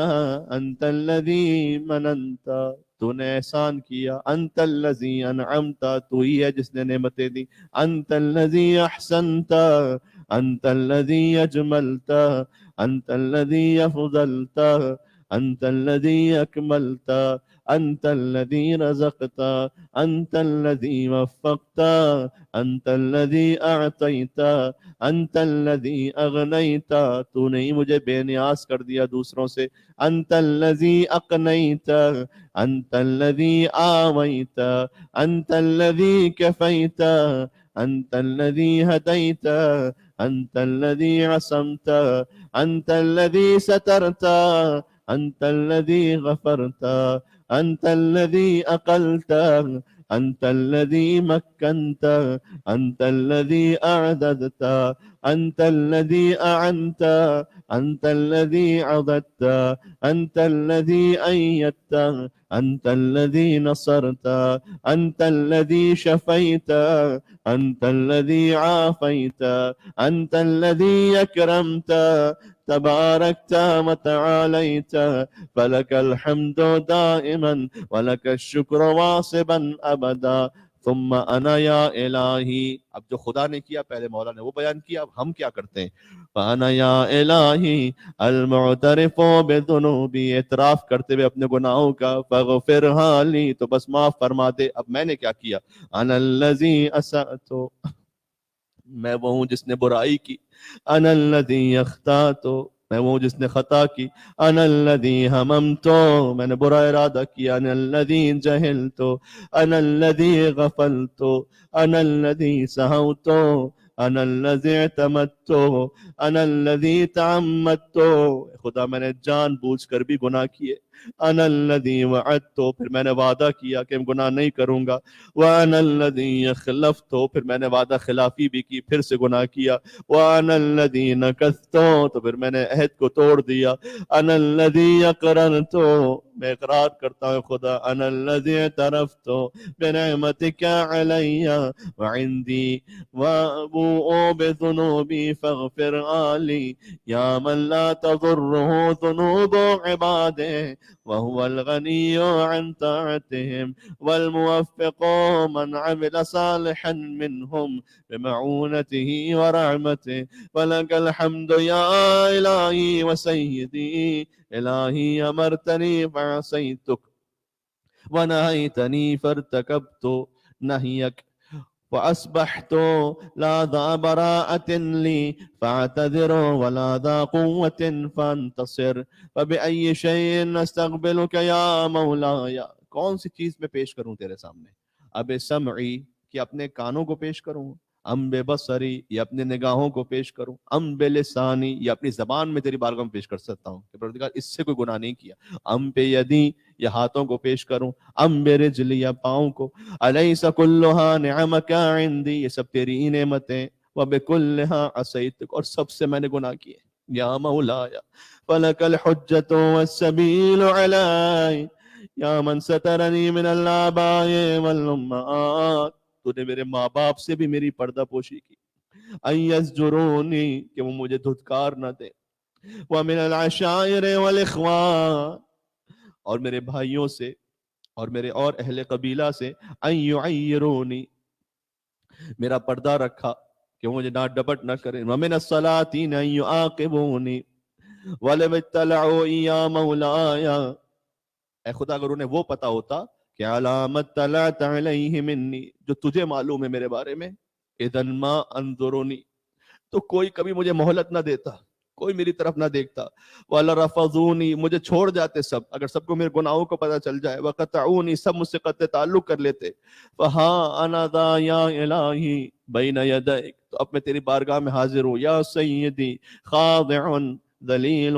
[SPEAKER 2] انت الذي مننت، تو نے احسان کیا. انت الذي انعمت، تو ہی ہے جس نے نعمتیں دی. انت الذي احسنت، انت الذي اجملت، انت الذي افضلت، انت الذي اكملت، انت الذي رزقت، انت الذي وفقت، انت الذي اعطيت، انت الذي اغنيت، تو نے مجھے بے نیاز کر دیا دوسروں سے. انت الذي اقنيت، انت الذي آويت، انت الذي كفيت، انت الذي هديت، انت الذي عصمت، انت الذي سترت، انت الذي غفرت، انت الذي اقلت، انت الذي مكنت، انت الذي اعددت، انت الذي اعنت، انت الذي عضدت، انت الذي ايدت، انت الذي نصرت، انت الذي شفيت، انت الذي عافيت، انت الذي اكرمت. تباركت وتعاليت، فلك الحمد دائما ولك الشكر واصبا ابدا. ثم انا یا الہی، اب جو خدا نے کیا پہلے مولا نے وہ بیان کیا، اب ہم کیا کرتے ہیں. فانا یا الہی المعترف بذنوبی، اعتراف کرتے ہوئے اپنے گناہوں کا. فاغفرها لی، تو بس معاف فرما دے. اب میں نے کیا کیا. انا الذی اسأت، میں وہ ہوں جس نے برائی کی. انا الذی اخطأت، میں وہ جس نے خطا کی. انا الذی ہممت، میں نے برا ارادہ کیا. انا الذی جہلت، انا الذی غفلت، انا الذی سہوت، انا الذی اعتمدت، انا الذی تعمدت. خدا میں نے جان بوجھ کر بھی گناہ کیے. انا الذی وعدت، پھر میں نے وعدہ کیا کہ گناہ نہیں کروں گا. وانا الذی اخلفت، پھر میں نے وعدہ خلافی بھی کی، پھر سے گناہ کیا. وانا الذی نکثت، تو پھر میں نے عہد کو توڑ دیا. انا الذی اقررت، میں اقرار کرتا ہوں خدا. انا الذی اعترفت بنعمتک علی وعندی وابوء بذنوبی فاغفر لی. یا من لا تضره ذنوب عباده وهو الغنی عن طاعتهم والموفق من عمل صالحا منهم بمعونته ورحمته. ولك الحمد يا إلهي وسيدي. إلهي أمرتني فعصيتك ونهيتني فارتكبت نهيك وأصبحت لا ذا براءة لي فاعتذر ولا ذا قوة فانتصر. فبأي شيء أستقبلك يا مولاي، کون سی چیز میں پیش کروں تیرے سامنے. اب سمعی، کہ اپنے کانوں کو پیش کروں.
[SPEAKER 3] ام بے بصری یہ اپنے نگاہوں کو پیش کروں، ام بے لسانی یہ اپنی زبان میں تیری بارگاہ میں پیش کر سکتا ہوں کہ پروردگار اس سے کوئی گناہ نہیں کیا، ام بے یدی یہ ہاتھوں کو پیش کروں، ام بے رجلی یا پاؤں کو، الیس کلھا نعمک عندی یہ سب تیری ہی نعمتیں، وبکلھا عصیتک اور سب سے میں نے گناہ کیے، یا مولایا فلک الحجۃ والسبیل علی یا من سترنی من الآباء والامہات، تو نے میرے ماں باپ سے بھی میری پردہ پوشی کی، ان یزجرونی کہ وہ مجھے دھتکار نہ دے، ومن العشائر والاخوان اور میرے بھائیوں سے اور میرے اور اہل قبیلہ سے، ان یعیرونی میرا پردہ رکھا کہ وہ مجھے ڈانٹ ڈپٹ نہ کریں، ومن السلاطین ان یعاقبونی ولو اطلعوا یا مولایا، اے خدا اگر انہیں وہ پتا ہوتا کہ علامت طلعت علیہ منی جو تجھے معلوم ہے میرے بارے میں، اذن ما انظرونی تو کوئی کبھی مجھے مہلت نہ دیتا، کوئی میری طرف نہ دیکھتا، وَلَرَفَضُونِي مجھے چھوڑ جاتے سب، اگر سب کو میرے گناہوں کو پتہ چل جائے، وَقَطَعُونِي سب مجھ سے قطع تعلق کر لیتے، فَهَا أَنَا ذَا يَا إِلَٰهِي بَيْنَ يَدَيْكَ تو اب میں تیری بارگاہ میں حاضر ہوں، یا سیدی خاضع ذلیل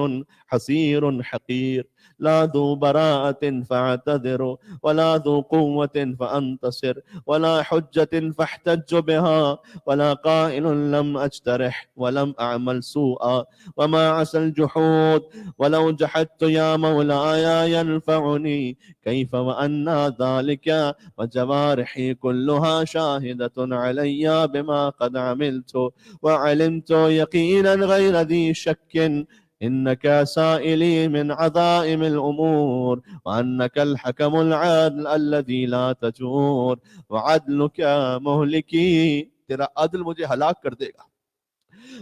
[SPEAKER 3] حسیر حقیر لا ذو براءة فاعتذر ولا ذو قوة فانتصر ولا حجة فاحتج بها ولا قائل لم اجترح ولم اعمل سوءا وما عسى الجحود ولو جحدت يا مولاي ينفعني كيف وأنى ذلك وجوارحي كلها شاهدة علي بما قد عملت وعلمت يقينا غير ذي شك إنك سائلي من عظائم الأمور وأنك الحكم العادل الذي لا تجور وعدلك مهلكي تیرا عدل مجھے ہلاک کر دے گا،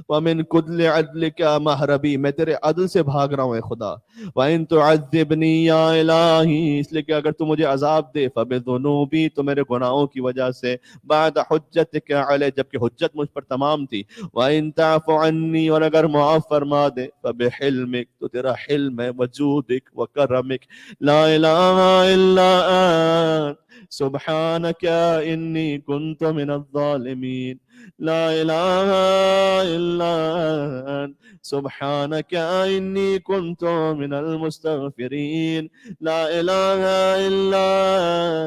[SPEAKER 3] ومن کدل عدلک محربی میں تیرے عدل سے بھاگ رہا ہوں اے خدا، وَإِن تُعَذِّبْنِي يَا إِلَٰهِ اس لیے کہ اگر تو مجھے عذاب دے فَبِذُنُوبِي تو میرے گناہوں کی وجہ سے، بعد حجتک علیہ جبکہ حجت مجھ پر تمام تھی، وَإِن تَعْفُ عَنِّي اور اگر معاف فرما دے فَبِحِلْمِک تو تیرا حلم ہے، وجودک وکرمک، لا الہ الا انت سبحانک انی کنت من الظالمین، لا الہ الا انت سبحانک انی کنت من المستغفرین، لا الہ الا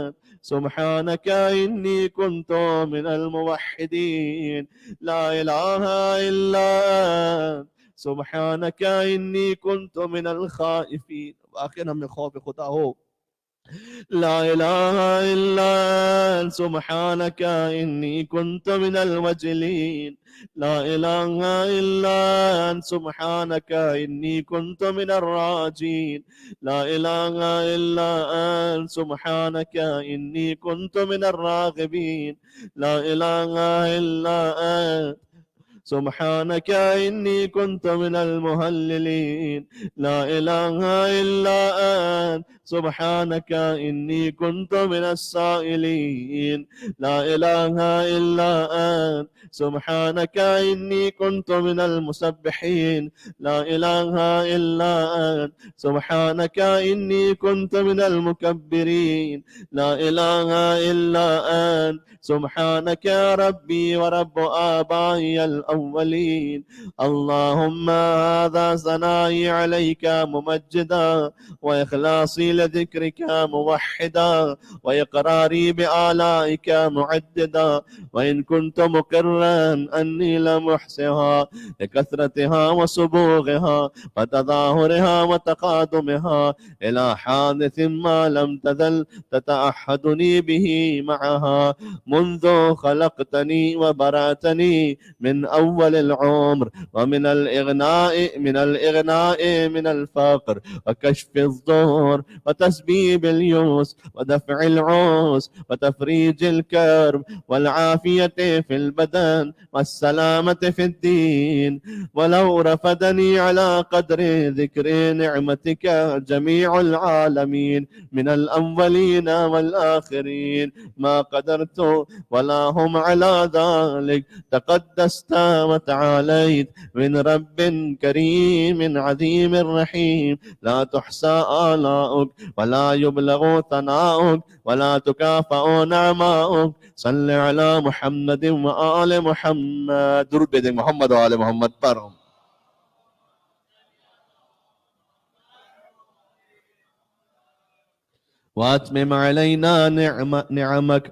[SPEAKER 3] انت سبحانک انی کنت من الموحدین، لا الہ الا انت سبحانک انی کنت من الخائفین۔ آخر ہمیں خوف خدا ہو، لا الہ الا انت سبحانک انی کنت من الوجلین، لا الہ الا انت سبحانک انی کنت من الراجین، لا الہ الا انت سبحانک انی کنت من الراغبین، لا الہ الا انت سبحانك إني كنت من المهللين، لا إله إلا أنت سبحانك إني كنت من السائلين، لا إله إلا أنت سبحانك إني كنت من المسبحين، لا إله إلا أنت سبحانك إني كنت من المكبرين، لا إله إلا أنت سبحانك يا ربي ورب آبائي الأولين، اللهم هذا ثنائي عليك ممجدا وإخلاصي لذكرك موحدا وإقراري بآلائك معددا، وإن كنت مقرا أني لم أحصها لكثرتها وسبوغها وتظاهرها وتقادمها إلى حادث ما لم تزل تتأحدني به معها منذ خلقتني وبرأتني من أول العمر، ومن الإغناء من الفقر وكشف الضر وتسبيب اليوس ودفع العوس وتفريج الكرب والعافية في البدن والسلامة في الدين، ولو رفدني على قدر ذكر نعمتك جميع العالمين من الأولين والآخرين ما قدرت ولا هم على ذلك، تقدست
[SPEAKER 2] وتعاليت من رب كريم عظيم رحيم، لا تحصى آلاؤك ولا يبلغ ثناؤك ولا تكافأ نعماؤك. صل على محمد وآل محمد. درود بدین محمد و آل محمد پر. واتمم علينا نعمك.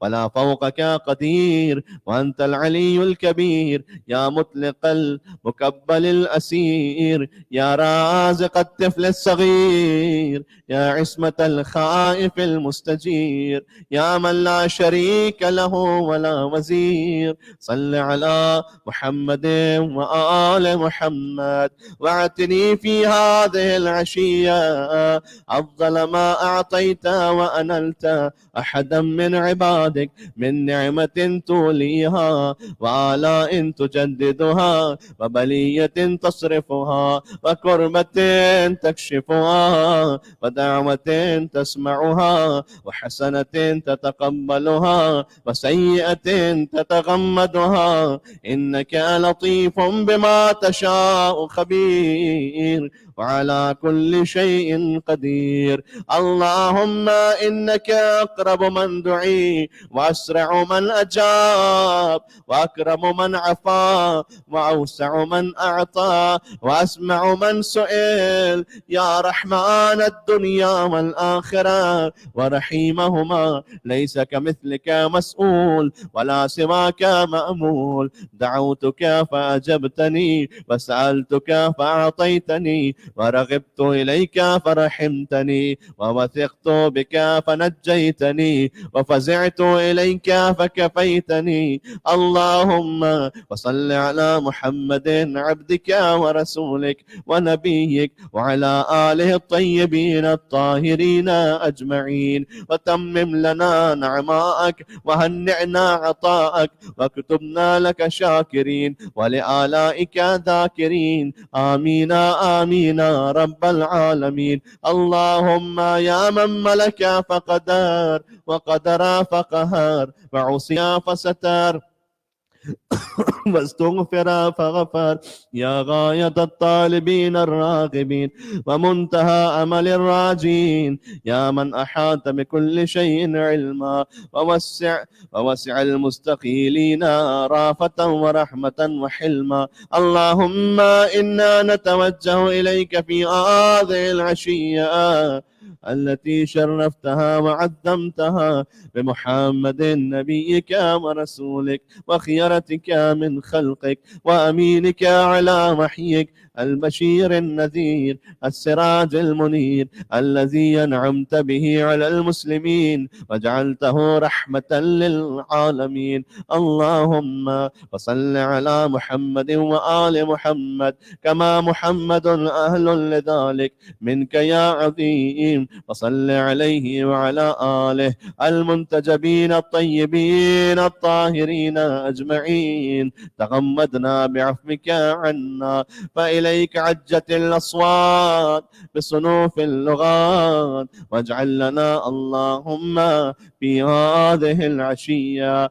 [SPEAKER 2] ولا فوقك قدير وأنت العلي الكبير. يا مطلق المكبل الأسير، يا رازق الطفل الصغير، يا عصمة الخائف المستجير، يا من لا شريك له ولا وزير. صل على محمد وآل محمد. واعتني في هذه العشية أفضل ما أعطيت وأنلت أحدا من عبادك من نعمة توليها وآلاء تجددها وبلية تصرفها وكربة تكشفها ودعوة تسمعها وحسنة تتقبلها وسيئة تتغمدها. إنك لطيف بما تشاء خبير وعلى كل شيء قدير. اللهم إنك أقرب من دعي وأسرع من أجاب وأكرم من عفا وأوسع من أعطى وأسمع من سئل. يا رحمن الدنيا والآخرة ورحيمهما، ليس كمثلك مسؤول ولا سواك مأمول. دعوتك فأجبتني وسألتك فأعطيتني ورغبت إليك فرحمتني ووثقت بك فنجيتني وفزعت إليك فكفيتني. اللهم وصل على محمد عبدك ورسولك ونبيك وعلى آله الطيبين الطاهرين أجمعين، وتمم لنا نعماءك وهنئنا عطاءك واكتبنا لك شاكرين ولآلائك ذاكرين. آمين آمين رب العالمين. اللهم يا من ملك فقدر وقدر فقهر وعصي فستر واستغفر فغفر، يا غاية الطالبين الراغبين ومنتهى أمل الراجين، يا من أحاط بكل شيء علما ووسع المستقيلين رافة ورحمة وحلما. اللهم إنا نتوجه إليك في هذه العشية التي شرفتها وعظمتها بمحمد نبيك ورسولك وخيرتك من خلقك وأمينك على وحيك، البشير النذير السراج المنير الذي أنعمت به على المسلمين وجعلته رحمة للعالمين. اللهم وصل على محمد وآل محمد كما محمد أهل لذلك منك يا عظيم. وصل عليه وعلى آله المنتجبين الطيبين الطاهرين أجمعين. تغمدنا بعفوك عنا، فإليك عجت الأصوات بصنوف اللغات، واجعل لنا اللهم في هذه العشية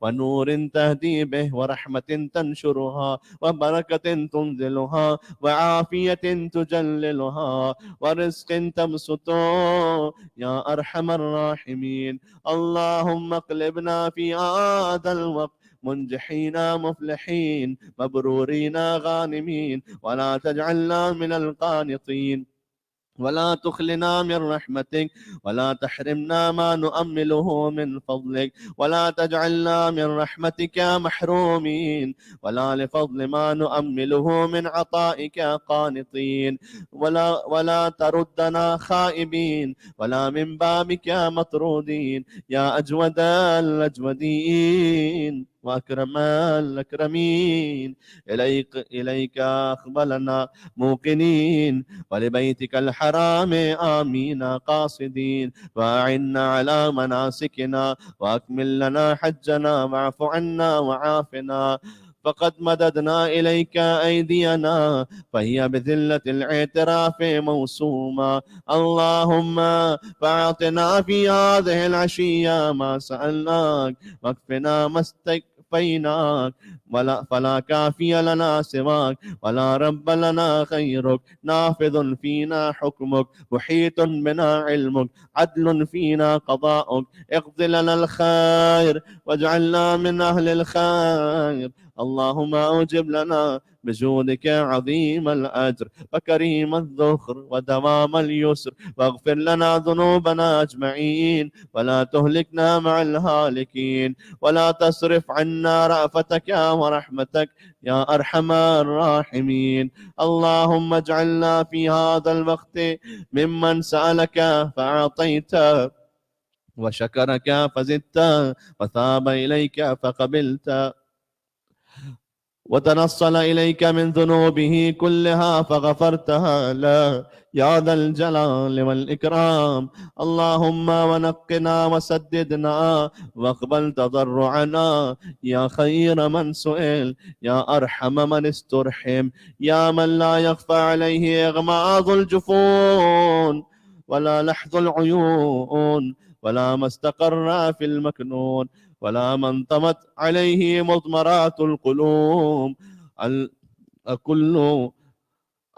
[SPEAKER 2] ونور تهدي به ورحمة تنشرها وبركة تنزلها وعافية تجللها ورزق تبسطه يا أرحم الراحمين. اللهم اقلبنا في هذا الوقت منجحين مفلحين مبرورين غانمين، ولا تجعلنا من القانطين ولا تخلنا من رحمتك ولا تحرمنا ما نؤمله من فضلك ولا تجعلنا من رحمتك محرومين ولا لفضل ما نؤمله من عطائك قانطين ولا تردنا خائبين ولا من بابك مطرودين يا أجود الأجودين وأكرم الأكرمين. إليك أقبلنا موقنين ولبيتك الحرام آمين قاصدين وأعنا على مناسكنا وأكمل لنا حجنا واعف عنا وعافنا. فقد مددنا إليك أيدينا فهي بذلة الاعتراف موسومة. اللهم فأعطنا في هذه العشية ما سألناك واكفنا ما استكفيناك فلا كافي لنا سواك ولا رب لنا غيرك. نافذ فينا حكمك محيط بنا علمك عدل فينا قضاؤك. اقض لنا الخير واجعلنا من أهل الخير. اللهم أوجب لنا بجودك عظيم الأجر وكريم الذخر ودوام اليسر واغفر لنا ذنوبنا أجمعين ولا تهلكنا مع الهالكين ولا تصرف عنا رأفتك ورحمتك يا أرحم الراحمين. اللهم اجعلنا في هذا الوقت ممن سألك فأعطيت وشكرك فزدت وثاب إليك فقبلت وتنصل إليك من ذنوبه كلها فغفرتها لا يا ذا الجلال والإكرام. اللهم ونقنا وسددنا واقبل تضرعنا يا خير من سئل يا أرحم من استرحم يا من لا يخفى عليه إغماض الجفون ولا لحظ العيون ولا ما استقر في المكنون ولا ما انطمت عليه مضمرات القلوب.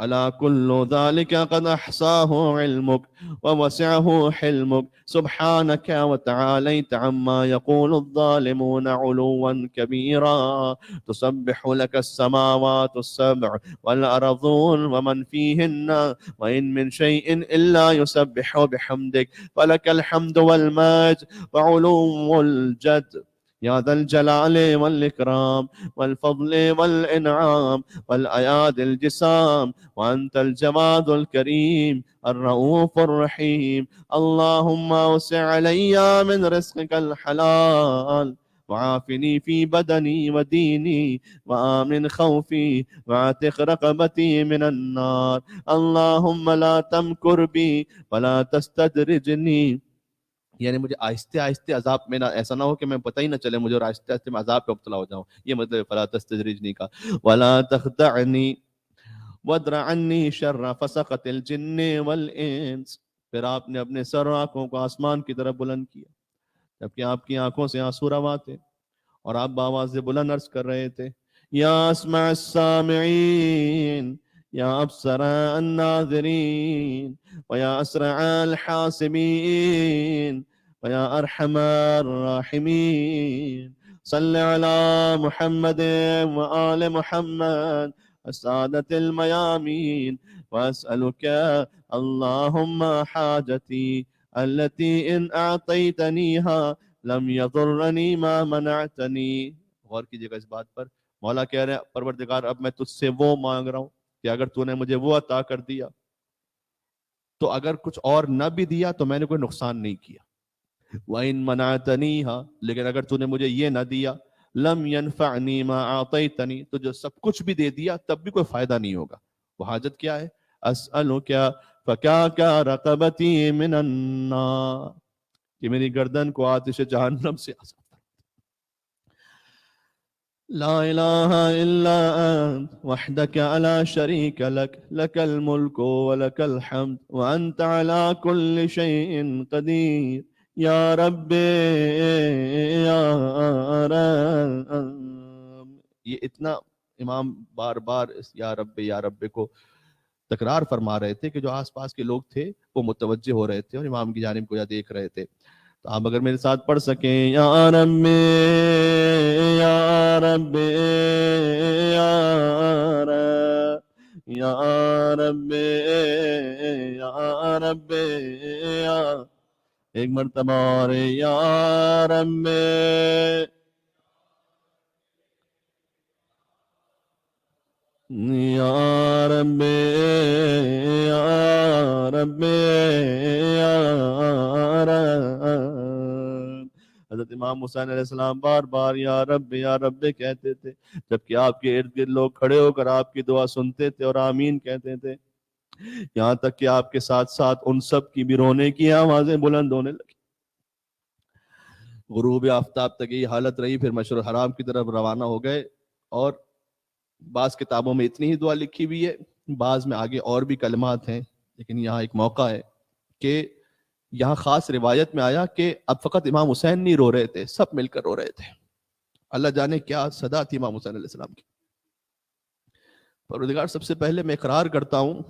[SPEAKER 2] ألا كل ذلك قد أحصاه علمك ووسعه حلمك. سبحانك وتعاليت عما يقول الظالمون علوا كبيرا. تسبح لك السماوات السبع والأرضون ومن فيهن وإن من شيء إلا يسبح بحمدك فلك الحمد والمجد وعلو الجد يا ذا الجلال والإكرام والفضل والإنعام والأياد الجسام وأنت الجواد الكريم الرؤوف الرحيم. اللهم أوسع علي من رزقك الحلال وعافني في بدني وديني وآمن خوفي واعتق رقبتي من النار. اللهم لا تمكر بي ولا تستدرجني یعنی مجھے آہستہ آہستہ عذاب میں نہ ایسا نہ ہو کہ میں پتہ ہی نہ چلے مجھے اور آہستہ آہستہ میں عذاب پہ مبتلا ہو جاؤں. یہ مطلب فلا تستدرجنی کا. ولا تخدعنی وادر عنی شر فسقۃ الجن والانس. پھر آپ نے اپنے سر آنکھوں کو آسمان کی طرف بلند کیا جبکہ آپ کی آنکھوں سے آنسو روا تھے اور آپ بآواز بلند عرض کر رہے تھے یا اسمع السامعین یا ابصر الناظرین ویا اسرع الحاسبین ویا ارحم الراحمین. صل علی محمد وآل محمد السادة الميامين وأسألك اللهم حاجتي التي إن أعطيتنيها لم يضرني ما منعتني. غور کیجئے گا اس بات پر. مولا کہہ رہے ہیں پروردگار اب میں تجھ سے وہ مانگ رہا ہوں کہ اگر تو نے مجھے وہ عطا کر دیا تو اگر کچھ اور نہ بھی دیا تو میں نے کوئی نقصان نہیں کیا. وَإِن مَنَعْتَنِيهَا لیکن اگر تو نے مجھے یہ نہ دیا لم ينفعنی ما اعطیتنی تو جو سب کچھ بھی دے دیا تب بھی کوئی فائدہ نہیں ہوگا. وہ حاجت کیا ہے؟ اسألک فکاک رقبتی من النار کہ میری گردن کو آتش جہنم سے آزاد. لا الہ الا انت وحدک لا شریک لک لک الملک ولک الحمد وانت علی کل شیء قدیر. یا رب یا رب. یہ اتنا امام بار بار یا رب کو تکرار فرما رہے تھے کہ جو آس پاس کے لوگ تھے وہ متوجہ ہو رہے تھے اور امام کی جانب کو یا دیکھ رہے تھے. تو آپ اگر میرے ساتھ پڑھ سکیں یا رب یا رب یا رب یا رب یا رب یا، ایک مرتبہ اور یا رب یا رب یا رب یا رب۔ حضرت امام حسین علیہ السلام بار بار یا رب کہتے تھے، جبکہ آپ کے ارد گرد لوگ کھڑے ہو کر آپ کی دعا سنتے تھے اور آمین کہتے تھے، یہاں تک کہ آپ کے ساتھ ساتھ ان سب کی بھی رونے کی آوازیں بلند ہونے لگی۔ غروب آفتاب تک یہ حالت رہی، پھر مشرق الحرام کی طرف روانہ ہو گئے، اور بعض کتابوں میں اتنی ہی دعا لکھی ہوئی ہے، بعض میں آگے اور بھی کلمات ہیں، لیکن یہاں ایک موقع ہے کہ یہاں خاص روایت میں آیا کہ اب فقط امام حسین نہیں رو رہے تھے، سب مل کر رو رہے تھے۔ اللہ جانے کیا صدا تھی امام حسین علیہ السلام کی۔ پروردگار، سب سے پہلے میں اقرار کرتا ہوں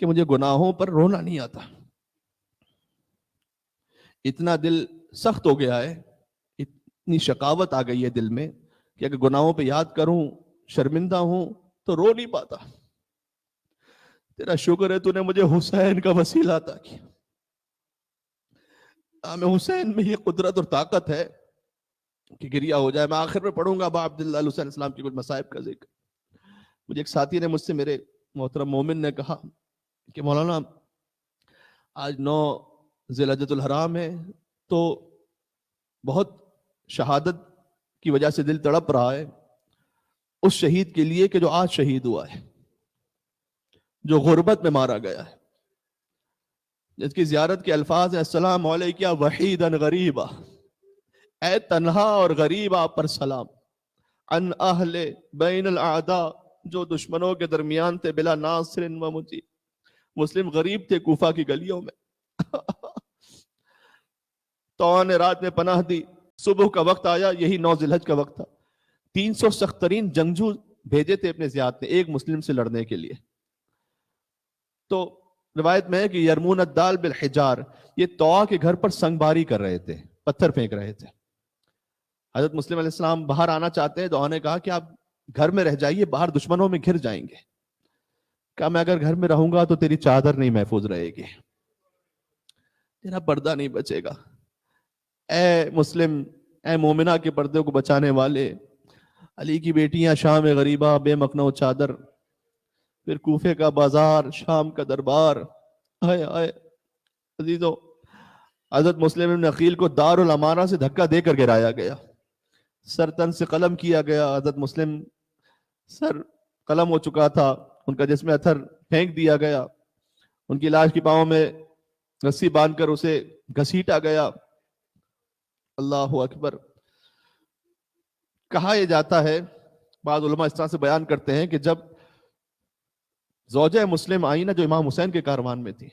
[SPEAKER 2] کہ مجھے گناہوں پر رونا نہیں آتا، اتنا دل سخت ہو گیا ہے، اتنی شقاوت آ گئی ہے دل میں کہ اگر گناہوں پہ یاد کروں، شرمندہ ہوں تو رو نہیں پاتا۔ تیرا شکر ہے تو نے مجھے حسین کا وسیلہ عطا کیا۔ میں حسین میں یہ قدرت اور طاقت ہے کہ گریہ ہو جائے۔ میں آخر میں پڑھوں گا ابا عبداللہ علیہ السلام کی کچھ مصائب کا ذکر۔ مجھے ایک ساتھی نے مجھ سے، میرے محترم مومن نے کہا کہ مولانا آج 9 ذی الحجۃ الحرام ہے، تو بہت شہادت کی وجہ سے دل تڑپ رہا ہے اس شہید کے لیے کہ جو آج شہید ہوا ہے، جو غربت میں مارا گیا ہے، جس کی زیارت کے الفاظ ہیں السلام علیکہ وحیدا غریبا، اے تنہا اور غریب آپ پر سلام، عن اہل بین الاعداء، جو دشمنوں کے درمیان تھے، بلا ناصر و مجیب، مسلم غریب تھے کوفہ کی گلیوں میں۔ تو نے رات میں پناہ دی، صبح کا وقت آیا، یہی 9 ذی الحج کا وقت تھا، 300 سخت ترین جنگجو بھیجے تھے اپنے زیاد نے ایک مسلم سے لڑنے کے لیے۔ تو روایت میں ہے کہ یرمون الدال بالحجار، یہ طوا کے گھر پر سنگ باری کر رہے تھے، پتھر پھینک رہے تھے۔ حضرت مسلم علیہ السلام باہر آنا چاہتے ہیں، تو نے کہا کہ آپ گھر میں رہ جائیے، باہر دشمنوں میں گھر جائیں گے۔ کہا میں اگر گھر میں رہوں گا تو تیری چادر نہیں محفوظ رہے گی، تیرا پردہ نہیں بچے گا۔ اے مسلم، اے مومنہ کے پردے کو بچانے والے، علی کی بیٹیاں شام غریبہ، بے مخنہ چادر، پھر کوفے کا بازار، شام کا دربار۔ آئے آئے عزیزو، حضرت مسلم ابن عقیل کو دار الامارہ سے دھکا دے کر گرایا گیا، سر تن سے قلم کیا گیا۔ حضرت مسلم سر قلم ہو چکا تھا، ان کا جسم اتھر پھینک دیا گیا، ان کی لاش کی پاؤں میں رسی باندھ کر اسے گھسیٹا گیا۔ اللہ اکبر۔ کہا یہ جاتا ہے، بعض علماء اس طرح سے بیان کرتے ہیں کہ جب زوجہ مسلم آئی نا، جو امام حسین کے کاروان میں تھی،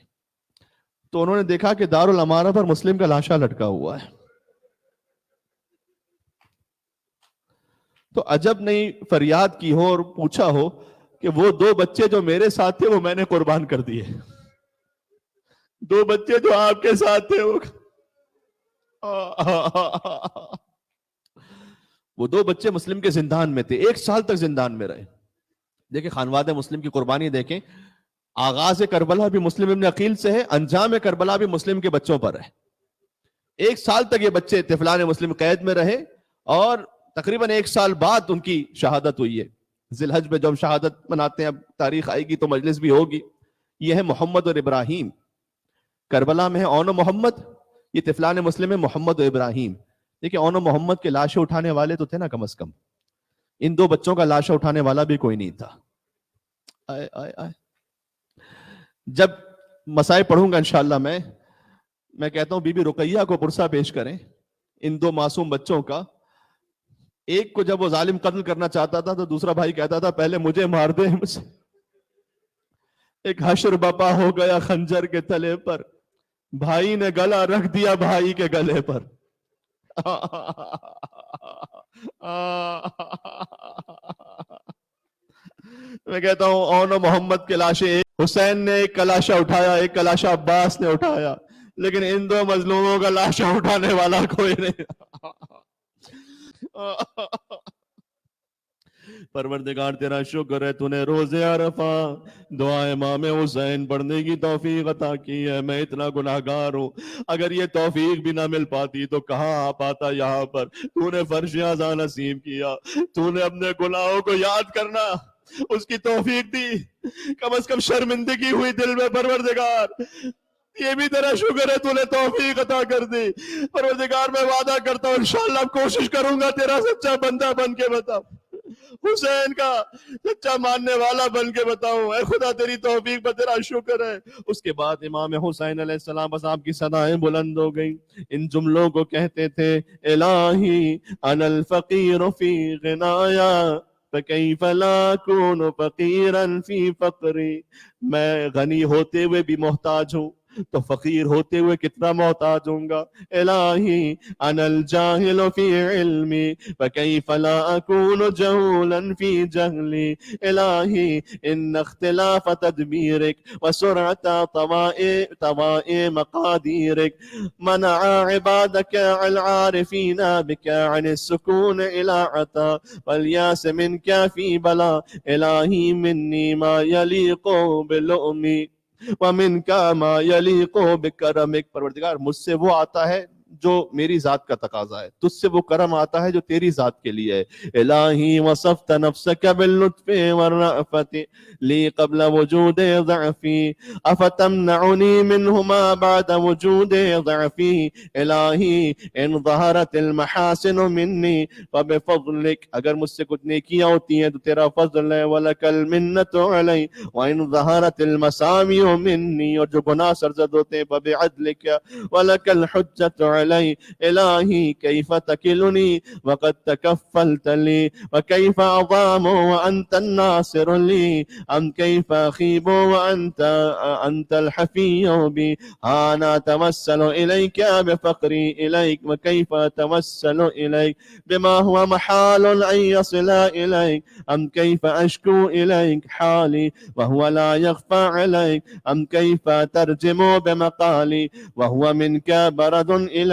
[SPEAKER 2] تو انہوں نے دیکھا کہ دار الامارہ پر مسلم کا لاشا لٹکا ہوا ہے۔ تو عجب نہیں فریاد کی ہو اور پوچھا ہو کہ وہ 2 بچے جو میرے ساتھ تھے وہ میں نے قربان کر دیے، 2 بچے جو آپ کے ساتھ تھے وہ 2 بچے مسلم کے زندان میں تھے، 1 سال تک زندان میں رہے۔ دیکھیں خانواد مسلم کی قربانی دیکھیں، آغاز کربلا بھی مسلم ابن عقیل سے ہے، انجام کربلا بھی مسلم کے بچوں پر ہے۔ 1 سال تک یہ بچے طفلان مسلم قید میں رہے، اور تقریباً 1 سال بعد ان کی شہادت ہوئی ہے۔ ذی الحج میں جب شہادت مناتے ہیں، اب تاریخ آئے گی تو مجلس بھی ہوگی۔ یہ ہے محمد اور ابراہیم، کربلا میں ہے اون و محمد، یہ طفلان مسلم ہے محمد و ابراہیم۔ دیکھیں اون و محمد کے لاشیں اٹھانے والے تو تھے نا کم از کم، ان 2 بچوں کا لاشا اٹھانے والا بھی کوئی نہیں تھا۔ آئے آئے آئے۔ جب مسائل پڑھوں گا انشاءاللہ میں کہتا ہوں بی بی رقیہ کو پرسہ پیش کریں ان 2 معصوم بچوں کا۔ ایک کو جب وہ ظالم قتل کرنا چاہتا تھا تو دوسرا بھائی کہتا تھا پہلے مجھے مار دے مجھے۔ ایک حشر بپا ہو گیا خنجر کے تلے پر، بھائی نے گلا رکھ دیا بھائی کے گلے پر۔ میں کہتا ہوں اون و محمد کے لاشیں، حسین نے ایک کا لاشا اٹھایا، ایک کا لاشا عباس نے اٹھایا، لیکن ان 2 مظلوموں کا لاشا اٹھانے والا کوئی نہیں۔ پروردگار تیرا شکر ہے تو نے روز عرفہ دعا امام حسین پڑھنے کی توفیق عطا کی ہے. میں اتنا گناہگار ہوں, اگر یہ توفیق بھی نہ مل پاتی تو کہاں آ پاتا یہاں پر. تو نے فرش اعضا نصیب کیا, تو نے اپنے گناہوں کو یاد کرنا اس کی توفیق دی, کم از کم شرمندگی ہوئی دل میں. پروردگار یہ بھی تیرا شکر ہے تو نے توفیق عطا کر دی. پروردگار میں وعدہ کرتا ہوں انشاءاللہ کوشش کروں گا تیرا سچا بندہ بن کے بتاؤں, حسین کا سچا ماننے والا بن کے بتاؤں. اے خدا تیری توفیق پر تیرا شکر ہے. اس کے بعد امام حسین علیہ السلام بس آپ کی صدائیں بلند ہو گئی. ان جملوں کو کہتے تھے, الہی انا الفقیر فی غنایا فکیف لا اکون فقیرا فی فقری. میں غنی ہوتے ہوئے بھی محتاج ہوں تو فقیر ہوتے ہوئے کتنا محتاج ہوں گا. الہی انا الجاہل فی علمی فکیف لا اکون جہولا فی جہلی. الہی ان اختلاف تدبیرک وسرعت طوائی مقادیرک منع عبادک العارفین بک عن السکون الى عطا والیاس منک فی بلا. الہی منی ما یلیق بلؤمی ومن کا ما یلیق بکرمک. پروردگار مجھ سے وہ آتا ہے جو میری ذات کا تقاضا ہے, تجھ سے وہ کرم آتا ہے جو تیری ذات کے لیے ہے. الہی وصفت نفسک باللطف والرأفت لی قبل وجود ضعفی افتمنعنی منہما بعد وجود ضعفی. الہی ان ظہرت المحاسن منی فبفضلک. اگر مجھ سے کچھ نیکیاں ہوتی ہیں تو تیرا فضل ہے. ولک المنت علی وان ظہرت المساوی منی, اور جو گناہ سرزد ہوتے ہیں فبعدلک ولک الحجت علی. الہی کیف تکلنی وقد تکفلت لی وکیف اضام وانت الناصر لی ام کیف اخیب وانت الحفی بی. انا اتوسل الیک بفقری الیک وکیف اتوسل الیک بما هو محال ان يصل الیک ام کیف اشکو الیک حالی وهو لا يخفى عليك ام كيف ترجم بمقالي وهو منك برد إليك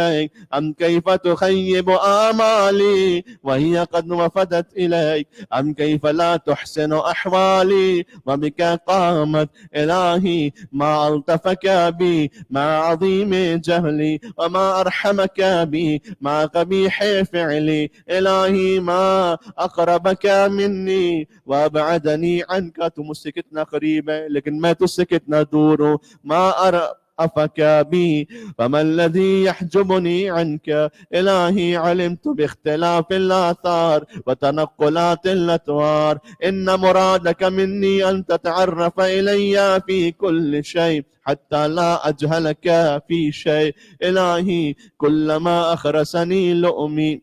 [SPEAKER 2] ام كيف تخيب آمالي وهي قد وفدت إليك ام كيف لا تحسن أحوالي وبك قامت. الهي ما ألطفك بي مع عظيم جهلي وما أرحمك بي مع قبيح فعلي. الهي ما أقربك مني وابعدني عنك. تو مجھ سے کتنا قریب ہے لیکن میں تجھ سے کتنا دور ہوں. ما ارأفك بي فما الذي يحجبني عنك. الهي علمت باختلاف الآثار وتنقلات الأتوار ان مرادك مني ان تتعرف الي في كل شيء حتى لا اجهلك في شيء. الهي كلما اخرسني لؤمي,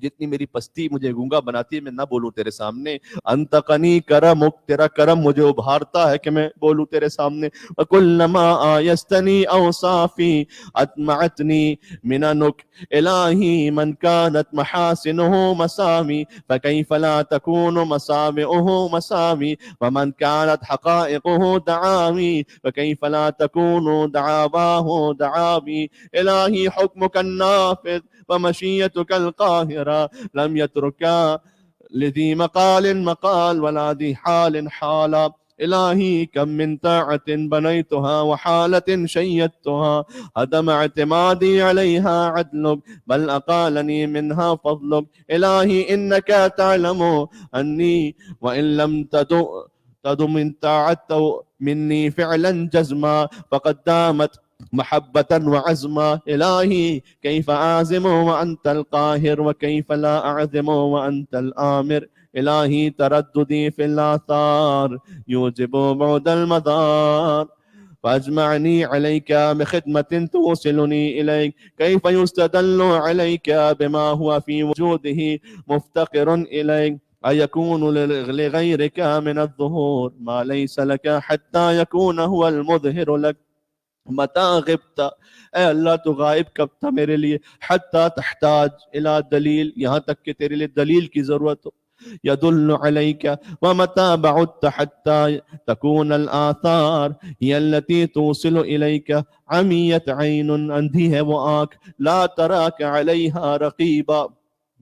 [SPEAKER 2] جتنی میری پستی مجھے گونگا بناتی ہے میں نہ بولوں تیرے سامنے. انتقنی کرمک, تیرا کرم مجھے ابھارتا ہے کہ میں بولوں تیرے سامنے. وکلما آیستنی اوصافی اطمعتنی مننک. الہی من كانت محاسنه مساوی فكيف لا تكون مساوئه مساوی ومن كانت حقائقه دعاوی فكيف لا تكون دعاواه دعاوی. الہی حکمك النافذ ومشيتك القاهرة لم يترك لذي مقال مقال ولا ذي حال حالا. الہی کم من طاعة بنيتها وحالة شيدتها هدم اعتمادي عليها عدلك بل أقالني منها فضلك. الہی إنك تعلم أني وإن لم تدم من طاعة مني فعلا جزما فقد دامت محبة وعزما. الہی كيف أعزم وأنت القاهر وكيف لا أعزم وأنت الآمر. الہی ترددي في الآثار يوجب بعد المدار فاجمعني عليك بخدمة توصلني إليك. كيف يستدل عليك بما هو في وجوده مفتقر إليك. أيكون لغيرك من الظهور ما ليس لك حتى يكون هو المظهر لك. متى غبت, اے اللہ تو غائب کب تھا میرے لیے. حتی تحتاج الى دلیل, یہاں تک کہ تیرے لیے دلیل کی ضرورت ہو. يدل عليك ومتى بعدت حتى تكون الآثار هي التي توصل إليك. عميت عين, اندھی ہے وہ آنکھ, لا تراك عليها رقيبا,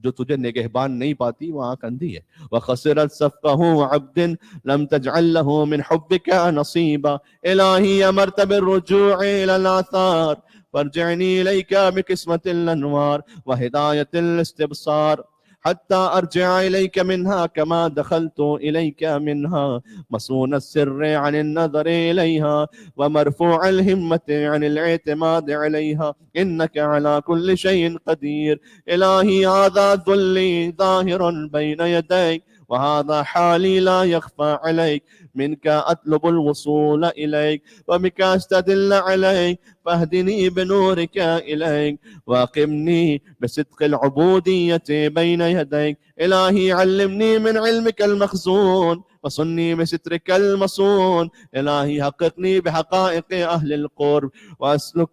[SPEAKER 3] جو تجھے نگہبان نہیں پاتی وہ آنکھ اندھی ہے. وخسرت صفقه عبد لم تجعل له من حبك نصيبا. الہی امرت بالرجوع الى الاثار فارجعني اليك بقسمة الانوار وهداية الاستبصار حتى ارجع اليك منها كما دخلت اليك منها مصون السر عن النظر اليها ومرفوع الهمة عن الاعتماد عليها انك على كل شيء قدير. الہی هذا ذلي ظاهر بين يديك وهذا حالي لا يخفى عليك. منك أطلب الوصول إليك وبك أستدل عليك فاهدني بنورك إليك وأقمني بصدق العبودية بين يديك. إلهي علمني من علمك المخزون وصني بسترك المصون. إلهي حققني بحقائق أهل القرب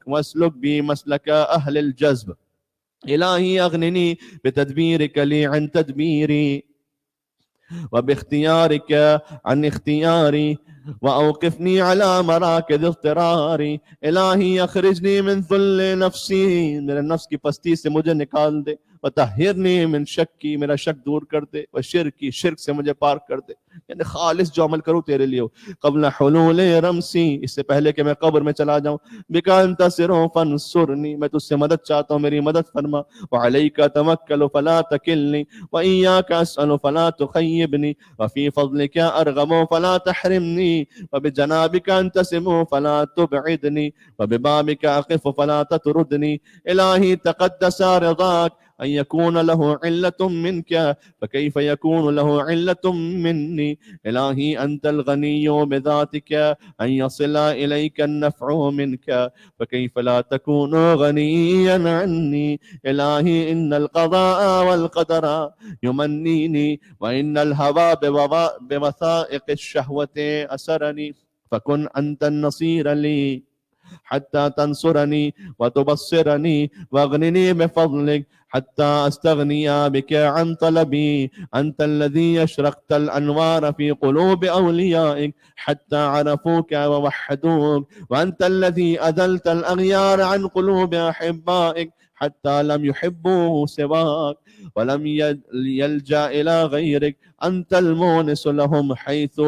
[SPEAKER 3] واسلك بي مسلك أهل الجذب. إلهي أغنني بتدبيرك لي عن تدبيري وباختيارك عن اختياري وأوقفني على مراكز اضطراري. إلهي أخرجني من ذل نفسي میرے نفس کی پستی سے مجھے نکال دے وطہرنی من شکی میرا شک دور کر دے وشرکی شرک سے مجھے پار کر دے یعنی خالص جو عمل کروں تیرے لیے ہو. قبل حلول رمسی اس سے پہلے کہ میں قبر میں چلا جاؤں. بکا انتصر فانصرنی میں تجھ سے مدد چاہتا ہوں میری مدد فرما. وعلیک توکل فلا تکلنی وإیاک اسأل فلا تخیبنی وفی فضلک ارغب فلا تحرمنی وبجنابک انتسم فلا تبعدنی وببابک اقف فلا تطردنی. الہی تقدس رضاک أن يكون له علة منك فكيف يكون له علة مني. إلهي أنت الغني بذاتك أن يصل إليك النفع منك فكيف لا تكون غنيا عني. إلهي إن القضاء والقدر يمنيني وإن الهوى بوثائق الشهوة أسرني فكن أنت النصير لي حتى تنصرني وتبصرني واغنني بفضلك حتى أستغني بك عن طلبي. أنت الذي أشرقت الأنوار في قلوب أوليائك حتى عرفوك ووحدوك وأنت الذي أذلت الأغيار عن قلوب أحبائك حتى لم يحبوا سواك ولم يلجأ إلى غيرك. أنت المونس لهم حيث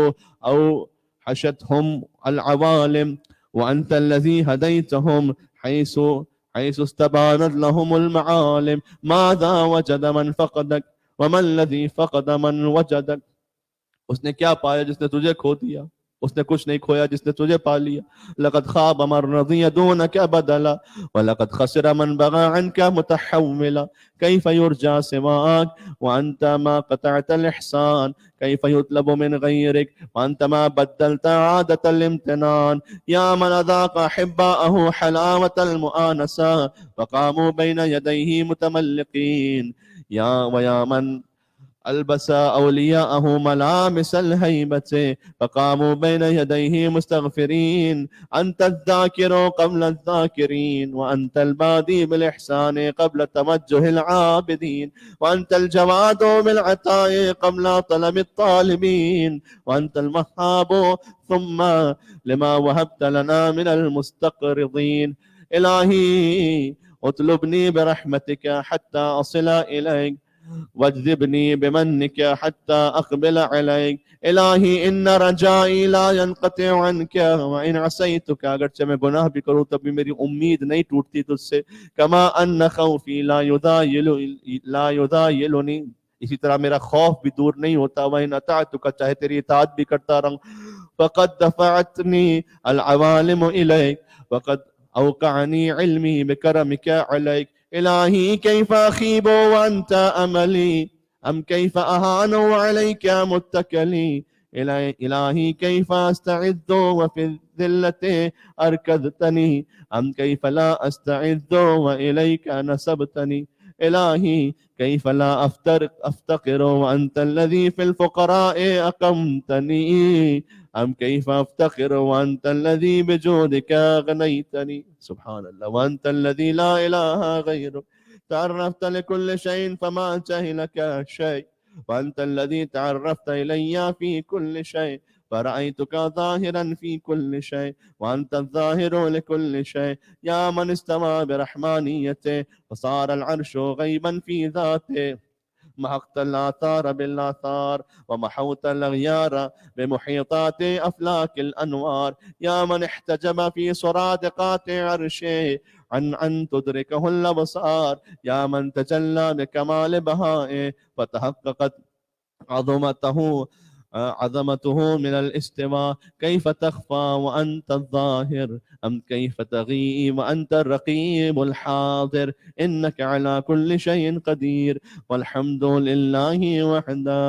[SPEAKER 3] أوحشتهم العوالم وأنت الذي هديتهم حيث استبانت لهم المعالم. ماذا وجد من فقدك وما الذي فقد من وجدك. اس نے کیا پایا جس نے تجھے کھو دیا اس نے کچھ نہیں کھویا جس نے تجھے پا لیا. لقد خاب من رضي دونك بدلا ولقد خسر من بغى عنك متحولا. كيف يرجى سواك وأنت ما قطعت الإحسان كيف يطلب من غيرك وأنت ما بدلت عادة الامتنان. يا من أذاق أحباءه حلاوة المؤانسة وقاموا بين يديه متملقين. ويا من ألبس أولياءه ملامس الهيبة فقاموا بين يديه مستغفرين. أنت الذاكر قبل الذاكرين وأنت البادي بالإحسان قبل توجه العابدين وأنت الجواد بالعطاء قبل طلب الطالبين وأنت المهاب ثم لما وهبت لنا من المستقرضين. إلهي اطلبني برحمتك حتى أصل إليك واجذبني بمنك حتى أقبل عليك. إلهي إن رجائي لا ينقطع عنك وإن عصيتك اگرچہ میں گناہ بھی کروں تب بھی میری امید نہیں ٹوٹتی تجھ سے. كما أن خوفي لا يذايلني اسی طرح میرا خوف بھی دور نہیں ہوتا. وإن أطعتك چاہے تیری اطاعت بھی کرتا رہوں. فقد دفعتني العوالم إليك وقد أوقعني علمي بكرمك عليك. إلهي كيف أخيب وأنت أملي أم كيف أهان عليك متكلي. إلهي كيف أستعذ وفي الذلة أركضتني أم كيف لا أستعذ وإليك نسبتني. إلهي كيف لا أفتقر وأنت الذي في الفقراء أقمتني أم كيف أفتقر وأنت الذي بجودك أغنيتني. سبحان الله. وأنت الذي لا إله غيرك تعرفت لكل شيء فما جهلك شيء وأنت الذي تعرفت إلي في كل شيء فرأيتك ظاهرا في كل شيء وأنت الظاهر لكل شيء. يا من استوى برحمانيته وصار العرش غيبا في ذاته
[SPEAKER 2] محقت الآثار بالآثار ومحوت الأغيار بمحيطات أفلاك الأنوار يا من احتجب في سرادقات عرشه عن أن تدركه الأبصار يا من تجلى بكمال بهائه فتحققت عظمته من الاستواء كيف تخفى وأنت الظاهر أم كيف تغيب وأنت الرقيب الحاضر إنك على كل شيء قدير والحمد لله وحده.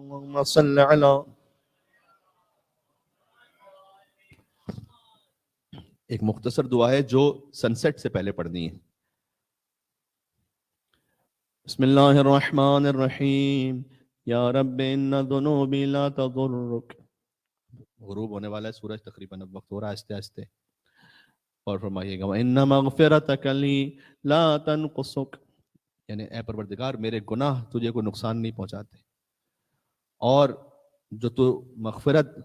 [SPEAKER 2] اللهم صل على.
[SPEAKER 3] ایک مختصر دعا ہے جو سنسیٹ سے پہلے پڑھنی ہے.
[SPEAKER 2] بسم اللہ الرحمن الرحیم. یا رب ان ذنوبی لا تضرک.
[SPEAKER 3] غروب ہونے والا ہے سورج تقریباً اب وقت ہو رہا ہے آہستہ آہستہ. اور فرمائیے گا وَإِنَّ مَغْفِرَتَكَ لِي لَا تَنْقُصُكَ، یعنی اے پروردگار میرے گناہ تجھے کوئی نقصان نہیں پہنچاتے، اور جو تو مغفرت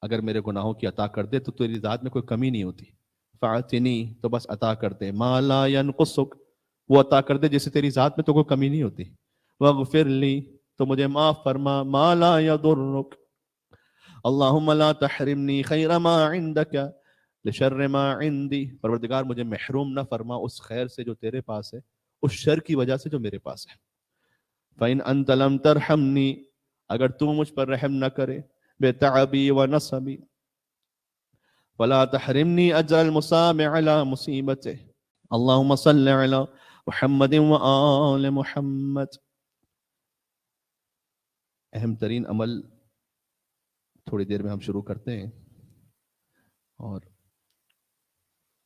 [SPEAKER 3] اگر میرے گناہوں کی عطا کر دے تو تیری ذات میں کوئی کمی نہیں ہوتی. فَاعْتِنِي، تو بس عطا کر دے. مَا لَا يَنْقُصُكَ، وہ عطا کر دے جسے تیری ذات میں تو کوئی کمی نہیں ہوتی. وَاغْفِرْ لِي، تو مجھے معاف فرما. مَا لَا يَضُرُّكَ، اللہم لا تحرمنی خیر ما عندک لشر ما عندی، پروردگار مجھے محروم نہ فرما اس خیر سے جو تیرے پاس ہے اس شر کی وجہ سے جو میرے پاس ہے. فَإِنْ أَنْتَ لَمْ تَرْحَمْنِي، اگر تو مجھ پر رحم نہ کرے، بِتَعَبِي وَنَصَبِي وَلَا تَحْرِمْنِي أَجْرَ الْمُصَابِ عَلَى مُصِيبَتِهِ. اللہم صل علی محمد وآل محمد. اہم ترین عمل تھوڑی دیر میں ہم شروع کرتے ہیں، اور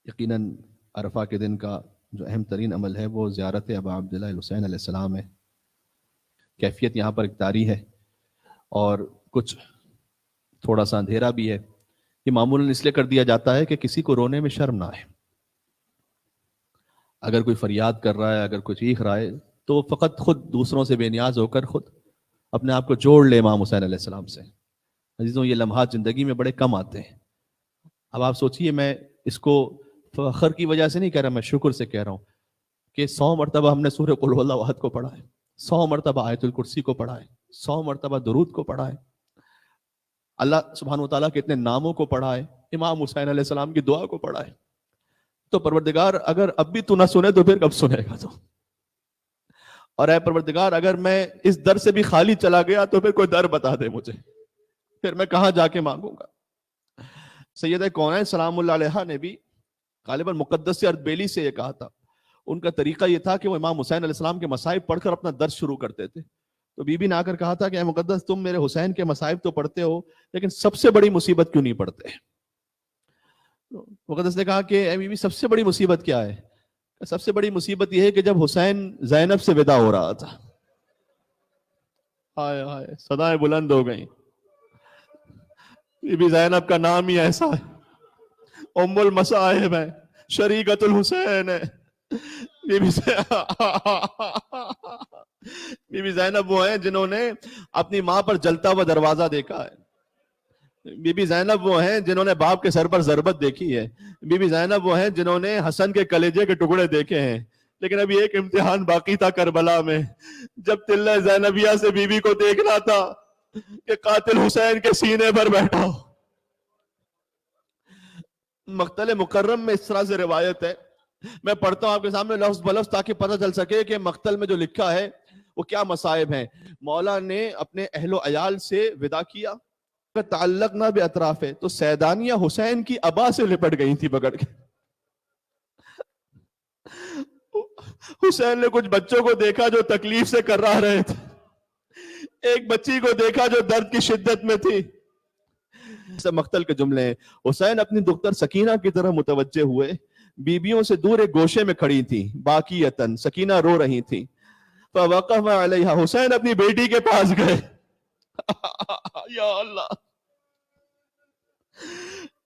[SPEAKER 3] یقیناً عرفہ کے دن کا جو اہم ترین عمل ہے وہ زیارت ابا عبداللہ الحسین علیہ السلام ہے. کیفیت یہاں پر اقتداری ہے اور کچھ تھوڑا سا اندھیرا بھی ہے. یہ معمولاً اس لیے کر دیا جاتا ہے کہ کسی کو رونے میں شرم نہ آئے. اگر کوئی فریاد کر رہا ہے، اگر کوئی چیخ رہا ہے، تو فقط خود دوسروں سے بے نیاز ہو کر خود اپنے آپ کو جوڑ لے امام حسین علیہ السلام سے. عزیزوں، یہ لمحات زندگی میں بڑے کم آتے ہیں. اب آپ سوچئے، میں اس کو فخر کی وجہ سے نہیں کہہ رہا، میں شکر سے کہہ رہا ہوں کہ 100 مرتبہ ہم نے سورہ قل هو اللہ احد کو پڑھا ہے، 100 مرتبہ آیت الکرسی کو پڑھا ہے، 100 مرتبہ درود کو پڑھا ہے، اللہ سبحانہ وتعالیٰ کے اتنے ناموں کو پڑھا ہے، امام حسین علیہ السلام کی دعا کو پڑھا ہے. تو پروردگار اگر اب بھی تو نہ سنے تو پھر کب سنے گا تو؟ اور اے پروردگار اگر میں اس در سے بھی خالی چلا گیا تو پھر کوئی در بتا دے مجھے، پھر میں کہاں جا کے مانگوں گا. سیدہ کونین سلام اللہ علیہ نے بھی غالباً مقدس اردبیلی سے یہ کہا تھا. ان کا طریقہ یہ تھا کہ وہ امام حسین علیہ السلام کے مصائب پڑھ کر اپنا درس شروع کرتے تھے. تو بی بی نے آ کر کہا تھا کہ اے مقدس، تم میرے حسین کے مصائب تو پڑھتے ہو لیکن سب سے بڑی مصیبت کیوں نہیں پڑھتے؟ مقدس نے کہا کہ اے بی بی، سب سے بڑی مصیبت کیا ہے؟ سب سے بڑی مصیبت یہ ہے کہ جب حسین زینب سے ودا ہو رہا تھا، ہائے ہائے صدائیں بلند ہو گئیں. بی بی زینب کا نام ہی ایسا ہے، ام المصائب ہے، شریکت الحسین ہے. بی بی زینب وہ ہیں جنہوں نے اپنی ماں پر جلتا ہوا دروازہ دیکھا ہے. بی بی زینب وہ ہیں جنہوں نے باپ کے سر پر ضربت دیکھی ہے. بی بی زینب وہ ہیں جنہوں نے حسن کے کلیجے کے ٹکڑے دیکھے ہیں. لیکن ابھی ایک امتحان باقی تھا کربلا میں، جب تلہ زینبیہ سے بی بی کو دیکھنا تھا کہ قاتل حسین کے سینے پر بیٹھا ہو. مقتل مکرم میں اس طرح سے روایت ہے، میں پڑھتا ہوں آپ کے سامنے لفظ بلفظ تاکہ پتہ چل سکے کہ مقتل میں جو لکھا ہے وہ کیا مصائب ہیں. مولا نے اپنے اہل و عیال سے ودا کیا، تعلق نہ بے اطراف ہے، تو سیدانیہ حسین کی ابا سے لپٹ گئی تھی پکڑ کے. حسین نے کچھ بچوں کو دیکھا جو تکلیف سے کرا رہے تھے، ایک بچی کو دیکھا جو درد کی شدت میں تھی. مقتل کے جملے ہیں. حسین اپنی دختر سکینہ کی طرف متوجہ ہوئے، بیبیوں سے دور ایک گوشے میں کھڑی تھی، باقیتاً سکینہ رو رہی تھی. فوقف علیہا، حسین اپنی بیٹی کے پاس گئے. یا اللہ،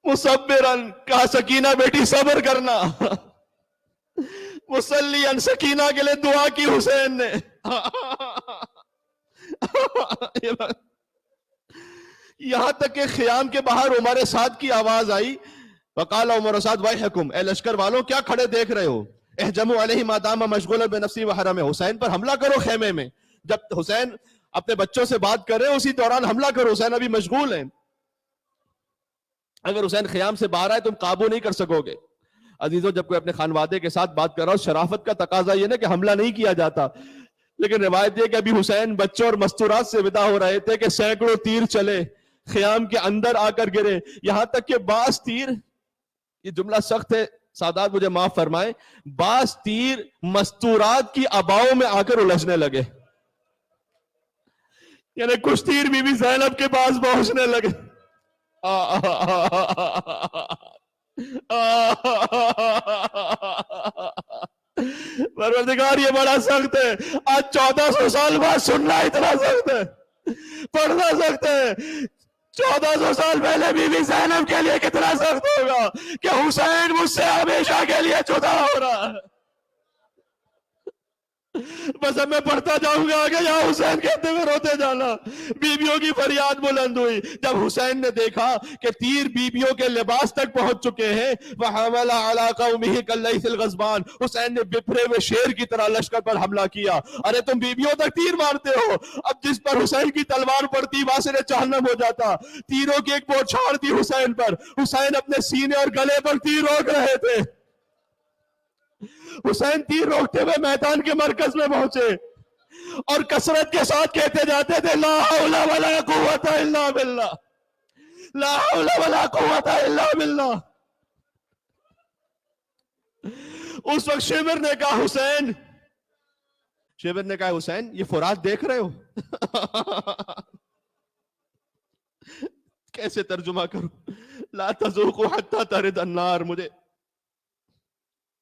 [SPEAKER 3] مصبراً، کہا سکینہ بیٹی صبر کرنا. مصلیاً، سکینہ کے لیے دعا کی حسین نے. یہاں تک کہ خیام کے باہر عمر سعد کی آواز آئی. وقال عمر سعد ویحکم، اے لشکر والوں کیا کھڑے دیکھ رہے ہو؟
[SPEAKER 2] اہجموا علیہ ما دام مشغولا بنفسی وحرم، حسین پر حملہ کرو خیمے میں، جب حسین اپنے بچوں سے بات کر رہے ہیں اسی دوران حملہ کرو، حسین ابھی مشغول ہیں۔ اگر حسین خیام سے باہر آئے تم قابو نہیں کر سکو گے۔ عزیزو، جب کوئی اپنے خانوادے کے ساتھ بات کر رہا ہو، شرافت کا تقاضا یہ نا کہ حملہ نہیں کیا جاتا، لیکن روایت یہ کہ ابھی حسین بچوں اور مستورات سے ودا ہو رہے تھے کہ سینکڑوں تیر چلے، خیام کے اندر آ کر گرے، یہاں تک کہ بعض تیر، یہ جملہ سخت ہے سادات مجھے معاف فرمائیں، بعض تیر مستورات کی اباؤں میں آ کر الجھنے لگے، یعنی کچھ تیر بی بی زینب کے پاس پہنچنے لگے۔ پروردگار یہ بڑا سخت ہے، آج 1400 سال بعد سننا اتنا سخت ہے، پڑھنا سخت ہے۔ 1400 سال پہلے بی بی زینب کے لیے کتنا سخت ہوگا کہ حسین مجھ سے ہمیشہ کے لیے جدا ہو رہا ہے۔ بس اب میں پڑھتا جاؤں گا آگے، یا حسین کہتے ہوئے روتے جانا۔ بیویوں کی فریاد بلند ہوئی جب حسین نے دیکھا کہ تیر بیویوں کے لباس تک پہنچ چکے ہیں۔ وَحَمَلَ عَلَىٰ قَوْمِهِ كَاللَّيْثِ الْغَضْبَانِ، حسین نے بپھرے ہوئے شیر کی طرح لشکر پر حملہ کیا۔ ارے تم بیویوں تک تیر مارتے ہو، اب جس پر حسین کی تلوار پڑتی واسر جہنم ہو جاتا۔ تیروں کی ایک بوچھاڑ تھی حسین پر، حسین اپنے سینے اور گلے پر تیر روک رہے تھے۔ حسین تیر روکتے ہوئے میدان کے مرکز میں پہنچے اور کثرت کے ساتھ کہتے جاتے تھے لا حول ولا قوت الا باللہ، لا حول ولا قوت الا باللہ۔ اس وقت شیبر نے کہا حسین یہ فرات دیکھ رہے ہو؟ کیسے ترجمہ کروں؟ لا تذوقوا حتی ترد النار، مجھے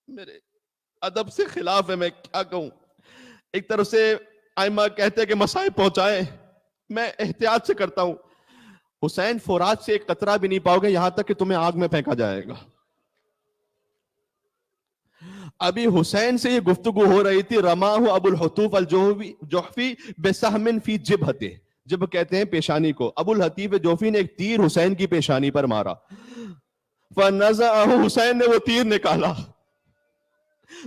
[SPEAKER 2] میرے ادب سے خلاف ہے، میں کیا کہوں۔ ایک طرف سے ائمہ کہتے ہیں کہ مصائب پہنچائے، میں احتیاط سے کرتا ہوں۔ حسین فرات سے ایک قطرہ بھی نہیں پاؤ گے، یہاں تک کہ تمہیں آگ میں پھینکا جائے گا۔ ابھی حسین سے یہ گفتگو ہو رہی تھی، رماہ ابو الحطوف الجوفی بسہم فی جبہتہ، جب کہتے ہیں پیشانی کو۔ ابو الحطیف جوفی نے ایک تیر حسین کی پیشانی پر مارا، فنزعہ، حسین نے وہ تیر نکالا،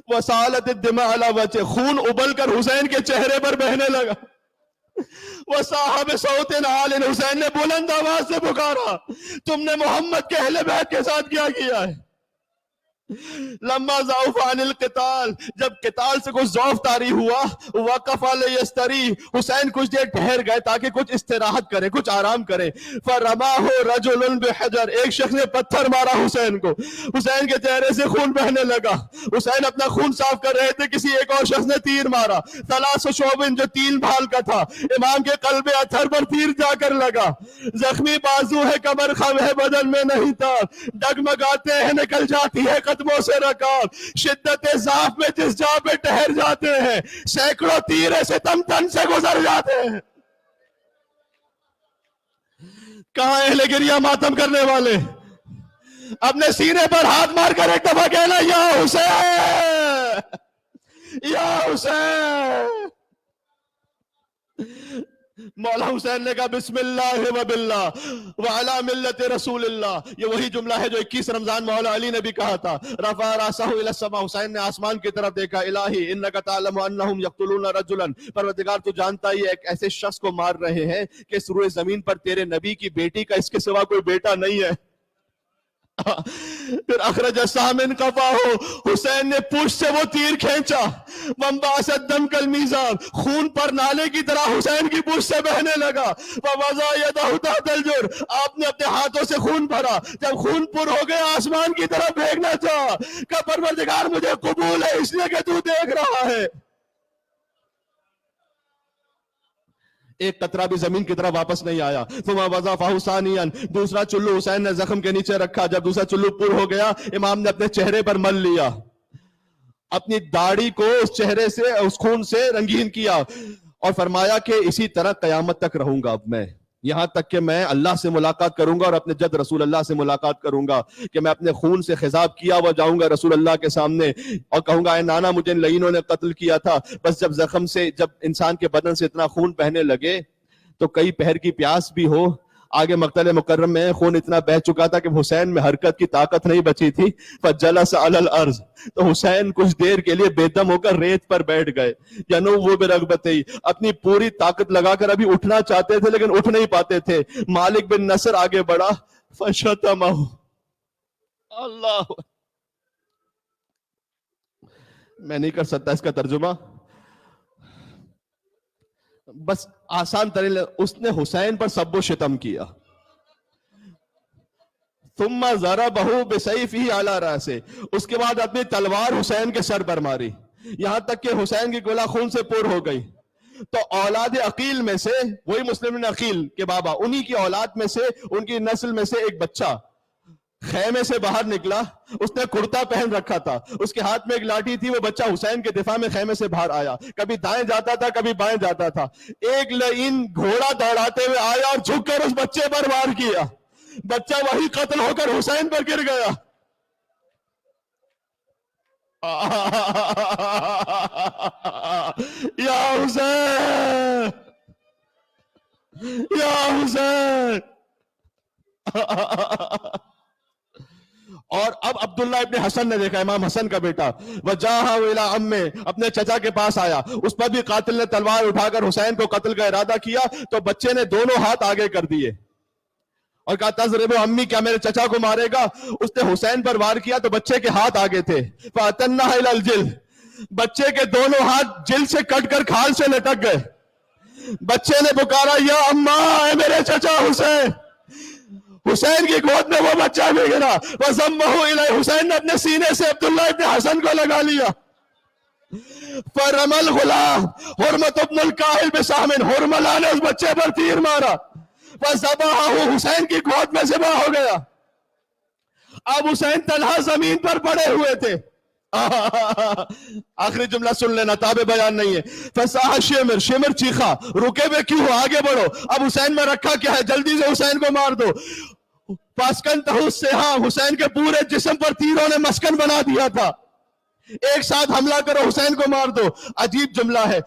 [SPEAKER 2] وسالت الدماء علی وجہ، خون ابل کر حسین کے چہرے پر بہنے لگا۔ وصاح بصوت عال، حسین نے بلند آواز سے پکارا تم نے محمد کے اہل بیت کے ساتھ کیا کیا ہے؟ لما ضعف عن القتال، جب قتال سے کچھ ضعف طاری ہوا، وقف لیستری، حسین کچھ دیر ٹھہر گئے تاکہ کچھ استراحت کرے، کچھ آرام کرے۔ فرماہ رجل بحجر، ایک شخص نے پتھر مارا حسین کو، حسین کے چہرے سے خون بہنے لگا۔ حسین اپنا خون صاف کر رہے تھے، کسی ایک اور شخص نے تیر مارا، ثلاث شعبن، جو تین بھال کا تھا، امام کے قلب اطہر پر تیر جا کر لگا۔ زخمی بازو ہے، کمر خم ہے، بدن میں نہیں تھا، ڈگمگاتے ہیں، نکل جاتی ہے قدموں سے رکاب، شدت ضعف میں جس جا پہ ٹھہر جاتے ہیں، سینکڑوں تیر ایسے تن تن سے گزر جاتے ہیں۔ کہاں اہل گریہ ماتم کرنے والے؟ اپنے سینے پر ہاتھ مار کر ایک دفعہ کہنا یا حسین، یا حسین۔ مولا حسین نے کہا بسم اللہ و باللہ وعلی ملت رسول اللہ، یہ وہی جملہ ہے جو 21 رمضان مولا علی نے بھی کہا تھا۔ رفع راسہ الی السماء، حسین نے آسمان کی طرف دیکھا، الہی انک تعلم انہم یقتلون رجلا، پروردگار تو جانتا ہی ایک ایسے شخص کو مار رہے ہیں کہ اس روئے زمین پر تیرے نبی کی بیٹی کا اس کے سوا کوئی بیٹا نہیں ہے۔ پھر اخرج سامن قفا ہو، حسین نے پوچھ سے وہ تیر کھینچا، وانبعثت دم کالمیزان، خون پر نالے کی طرح حسین کی پوچھ سے بہنے لگا۔ ووضع یدہ تحت الجر، آپ نے اپنے ہاتھوں سے خون بھرا، جب خون پر ہو گیا آسمان کی طرف پھینکنا چاہا، کہ پروردگار مجھے قبول ہے اس لیے کہ تو دیکھ رہا ہے۔ ایک قطرہ بھی زمین کی طرف واپس نہیں آیا۔ ثم وضعه ثانيا، دوسرا چلو حسین نے زخم کے نیچے رکھا، جب دوسرا چلو پر ہو گیا، امام نے اپنے چہرے پر مل لیا، اپنی داڑھی کو اس چہرے سے، اس خون سے رنگین کیا، اور فرمایا کہ اسی طرح قیامت تک رہوں گا اب میں، یہاں تک کہ میں اللہ سے ملاقات کروں گا اور اپنے جد رسول اللہ سے ملاقات کروں گا، کہ میں اپنے خون سے خضاب کیا ہوا جاؤں گا رسول اللہ کے سامنے اور کہوں گا اے نانا مجھے ان لعینوں نے قتل کیا تھا۔ بس جب زخم سے، جب انسان کے بدن سے اتنا خون بہنے لگے تو کئی پہر کی پیاس بھی ہو آگے مقتل مکرم میں خون اتنا بہ چکا تھا کہ حسین میں حرکت کی طاقت نہیں بچی تھی. فجلس علی الارض، تو حسین کچھ دیر کے لیے بے دم ہو کر ریت پر بیٹھ گئے. وہ برغبتہی، اپنی پوری طاقت لگا کر ابھی اٹھنا چاہتے تھے لیکن اٹھ نہیں پاتے تھے. مالک بن نصر آگے بڑھا، فشتمہ، اللہ، میں نہیں کر سکتا اس کا ترجمہ، بس آسان ترین، اس نے حسین پر سب و شتم کیا. ثم ضربہ بسیفہ علی رأسہ، اس کے بعد اپنی تلوار حسین کے سر پر ماری، یہاں تک کہ حسین کی گلا خون سے پور ہو گئی. تو اولاد عقیل میں سے، وہی مسلم بن عقیل کے بابا، انہی کی اولاد میں سے، ان کی نسل میں سے ایک بچہ خیمے سے باہر نکلا. اس نے کرتا پہن رکھا تھا، اس کے ہاتھ میں ایک لاٹھی تھی. وہ بچہ حسین کے دفاع میں خیمے سے باہر آیا، کبھی دائیں جاتا تھا کبھی بائیں جاتا تھا. ایک لعین گھوڑا دوڑاتے ہوئے آیا اور جھک کر اس بچے پر وار کیا. بچہ وہی قتل ہو کر حسین پر گر گیا. یا حسین، یا حسین. اور اب عبداللہ ابن حسن نے دیکھا، امام حسن کا بیٹا، وجاہہ الی عمہ، اپنے چچا کے پاس آیا. اس پر بھی قاتل نے تلوار اٹھا کر حسین کو قتل کا ارادہ کیا. تو بچے نے دونوں ہاتھ آگے کر دیے اور کہا تضرب امی، کیا میرے چچا کو مارے گا؟ اس نے حسین پر وار کیا تو بچے کے ہاتھ آگے تھے. فاتنہ الی الجلد، بچے کے دونوں ہاتھ جلد سے کٹ کر کھال سے لٹک گئے. بچے نے پکارا، یا اماں، اے میرے چچا حسین. حسین کی گود میں وہ بچہ بھی گرا. وَضَمَّهُ إِلَيْهِ، حسین نے اپنے سینے سے عبداللہ ابن حسن کو لگا لیا. فَرَمَى الْغُلَامُ حُرْمَةُ بْنُ الْكَاهِلِ بِسَهْمٍ، حرملہ نے اس بچے پر تیر مارا. فَذَبَحَهُ، حسین کی گود میں ذبح ہو گیا. اب حسین تنہا زمین پر پڑے ہوئے تھے. آخری جملہ سن لینا، تابع بیان نہیں ہے. فَصَاحَ شِمْر، شمر چیخا، رکے ہوئے کیوں ہو، آگے بڑھو. اب حسین میں رکھا کیا ہے، جلدی سے حسین کو مار دو. فَاسْكَنْتَهُ السِّهَامُ، حسین کے پورے جسم پر تیروں نے مسکن بنا دیا تھا. ایک ساتھ حملہ کرو، حسین کو مار دو. عجیب جملہ ہے.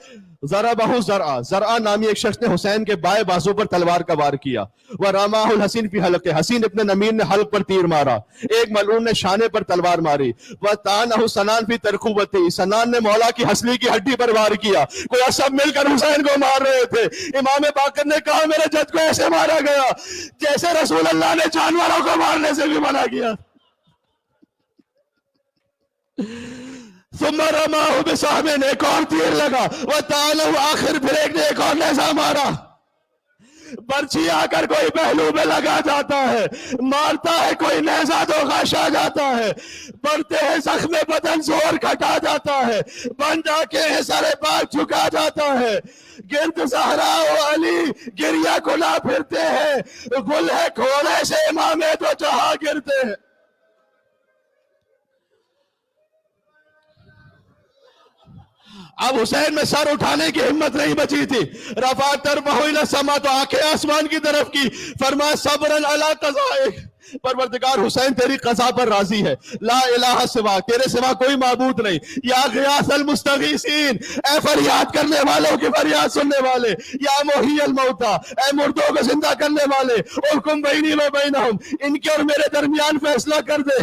[SPEAKER 2] ضربہ زرعہ، زرعہ نامی ایک شخص نے حسین کے بائیں بازو پر تلوار کا وار کیا. ورماہ الحسین فی حلقہ، حسین ابن نمیر نے حلق پر تیر مارا. ایک ملعون نے شانے پر تلوار ماری. وطعنہ سنان فی ترقوبتہ، سنان نے مولا کی ہنسلی کی ہڈی پر وار کیا. کوئی سب مل کر حسین کو مار رہے تھے. امام باقر نے کہا، میرے جد کو ایسے مارا گیا جیسے رسول اللہ نے جانوروں کو مارنے سے بھی منع کیا. ثم رماہ بسہم، ایک اور تیر لگا. وطعنہ، آخر پھر ایک نے ایک اور نیزہ مارا. برچھی آ کر کوئی پہلو میں لگا جاتا ہے، مارتا ہے کوئی نیزہ تو غش آ جاتا ہے. بڑھتے ہیں زخم بدن، زور کھٹا جاتا ہے. بن جا کے سر پاک جھکا جاتا ہے. گرد زہرا و علی گریہ کلا پھرتے ہیں. گل ہے کھوڑے سے امام تو جہاں گرتے ہیں. اب حسین میں سر اٹھانے کی ہمت نہیں بچی تھی. رفع طرفہ الی السماء، تو آنکھیں آسمان کی طرف کی. فرمایا، صبرا علی قضائک، پروردگار حسین تیری قضا پر راضی ہے. لا الہ سوا، تیرے سوا کوئی معبود نہیں. یا غیاث المستغیثین، اے فریاد کرنے والوں کی فریاد سننے والے. یا محیی الموتیٰ، اے مردوں کو زندہ کرنے والے. احکم بینی و بینہم، ان کے اور میرے درمیان فیصلہ کر دے.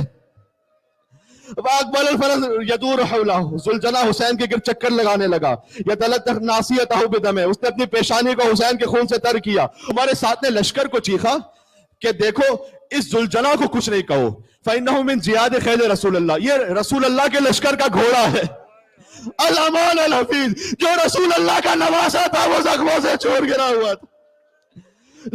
[SPEAKER 2] وَأَقْبَلَ الْفَرَسُ يَدُورُ حَوْلَهُ، ذوالجناح حسین کے گرد چکر لگانے لگا. يَتَلَطَّخُ نَاصِيَتَهُ بِدَمِهِ، اس نے اپنی پیشانی کو حسین کے خون سے تر کیا. ہمارے ساتھ نے لشکر کو چیخا کہ دیکھو اس ذوالجناح کو کچھ نہیں کہو. فَإِنَّهُ مِنْ زِيَادِ خَيْلِ رسول اللہ، یہ رسول اللہ کے لشکر کا گھوڑا ہے. الامان الحفیظ، جو رسول اللہ کا نواسا تھا وہ زخموں سے چور گرا ہوا تھا.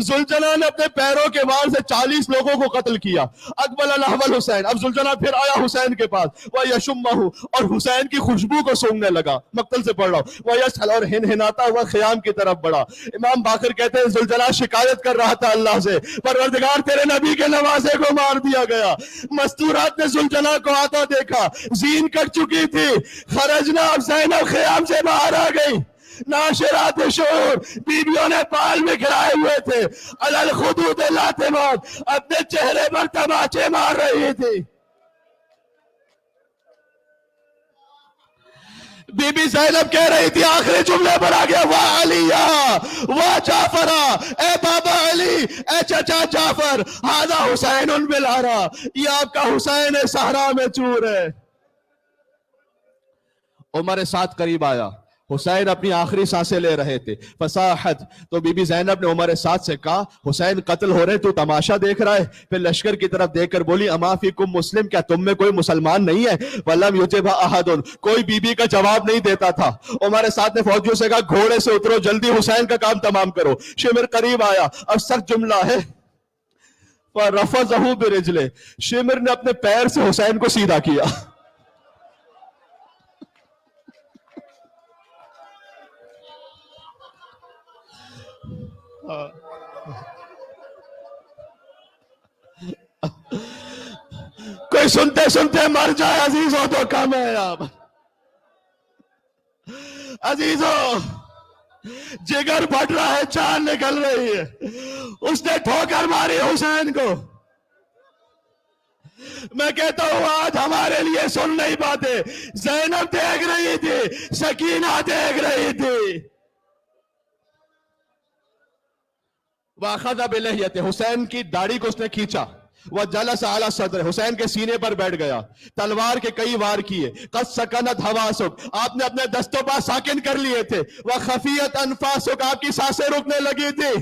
[SPEAKER 2] ذوالجناح نے اپنے پیروں کے وار سے 40 لوگوں کو قتل کیا. اقبل نحو الحسین، اب ذوالجناح پھر آیا حسین کے پاس. وَيَشُمَّهُ، اور حسین کی خوشبو کو سونگنے لگا. مقتل سے پڑھ رہا ہوں. وَيَسْحَلُ، اور ہنہناتا ہوا خیام کی طرف بڑھا. امام باقر کہتے ہیں ذوالجناح شکایت کر رہا تھا اللہ سے، پروردگار تیرے نبی کے نواسے کو مار دیا گیا. مستورات نے ذوالجناح کو آتا دیکھا، زین کٹ چکی تھی. خرجنا، اب زینب خیام سے باہر آ گئی. ناشرات شعور، بیویوں نے پال بکھرائے ہوئے تھے. علی الخدود لاتمات، اپنے چہرے پر تماچے مار رہی تھی. بی بی زینب کہہ رہی تھی آخری جملے پر آ گیا واہ علیہ واہ جعفرہ، اے بابا علی، اے چچا جعفر، ہذا حسین بالعرا، یہ آپ کا حسین صحرا میں چور ہے۔ عمر ساتھ قریب آیا، حسین اپنی آخری سانسیں لے رہے تھے، فصاحت، تو بی بی زینب نے عمر ساتھ سے کہا حسین قتل ہو رہے تو تماشا دیکھ رہا ہے؟ پھر لشکر کی طرف دیکھ کر بولی اما فیکم مسلم، کیا تم میں کوئی مسلمان نہیں ہے؟ ولم یجبہ احد، کوئی بی بی کا جواب نہیں دیتا تھا۔ عمر ساتھ نے فوجیوں سے کہا گھوڑے سے اترو، جلدی حسین کا کام تمام کرو۔ شمر قریب آیا، اب سخت جملہ ہے، فَرَفَضَهُ بِرِجْلِهِ، شمر نے اپنے پیر سے حسین کو سیدھا کیا۔ کوئی سنتے سنتے مر جائے عزیزوں تو کم ہے اب۔ عزیزوں جگر پھٹ رہا ہے، جان نکل رہی ہے، اس نے ٹھوکر ماری حسین کو۔ میں کہتا ہوں آج ہمارے لیے سن نہیں پاتے، زینب دیکھ رہی تھی، سکینہ دیکھ رہی تھی۔ وَأَخَذَ بِلِحْيَتِهِ، حسین کی داڑھی کو اس نے کھینچا، وَجَلَسَ عَلَى صَدْرِهِ، حسین کے سینے پر بیٹھ گیا، تلوار کے کئی وار کیے، قَدْ سَكَنَتْ حَوَاسُكَ، آپ نے اپنے دستوں پر ساکن کر لیے تھے، وَخَفِيَتْ أَنفَاسُكَ، آپ کی سانسیں رکنے لگی تھی۔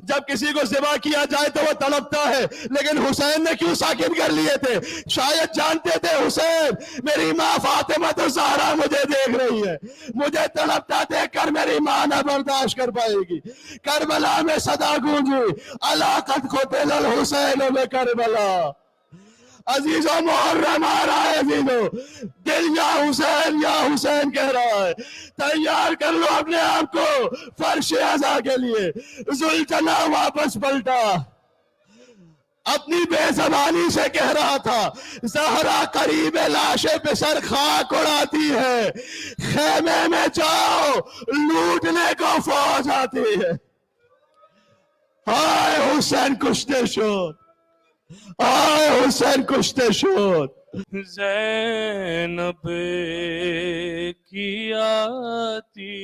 [SPEAKER 2] جب کسی کو ذبح کیا جائے تو وہ تڑپتا ہے، لیکن حسین نے کیوں ساکن کر لیے تھے؟ شاید جانتے تھے حسین میری ماں فاطمہ الزہرا مجھے دیکھ رہی ہے، مجھے تڑپتا دیکھ کر میری ماں نہ برداشت کر پائے گی۔ کربلا میں صدا گونجی، الا قد قتل الحسین بکربلا۔ عزیزوں محرم آ رہا ہے، عزیزوں دل یا حسین کہہ رہا ہے، تیار کر لو اپنے آپ کو فرش عزا کے لیے۔ ذوالجلال واپس پلٹا، اپنی بے زبانی سے کہہ رہا تھا زہرا قریب لاش پہ سر خاک اڑاتی ہے، خیمے میں جاؤ لوٹنے کو فوج آتی ہے۔ ہائے حسین کشتے شد، آئے حسین کشتے شد۔
[SPEAKER 4] زینب کی آتی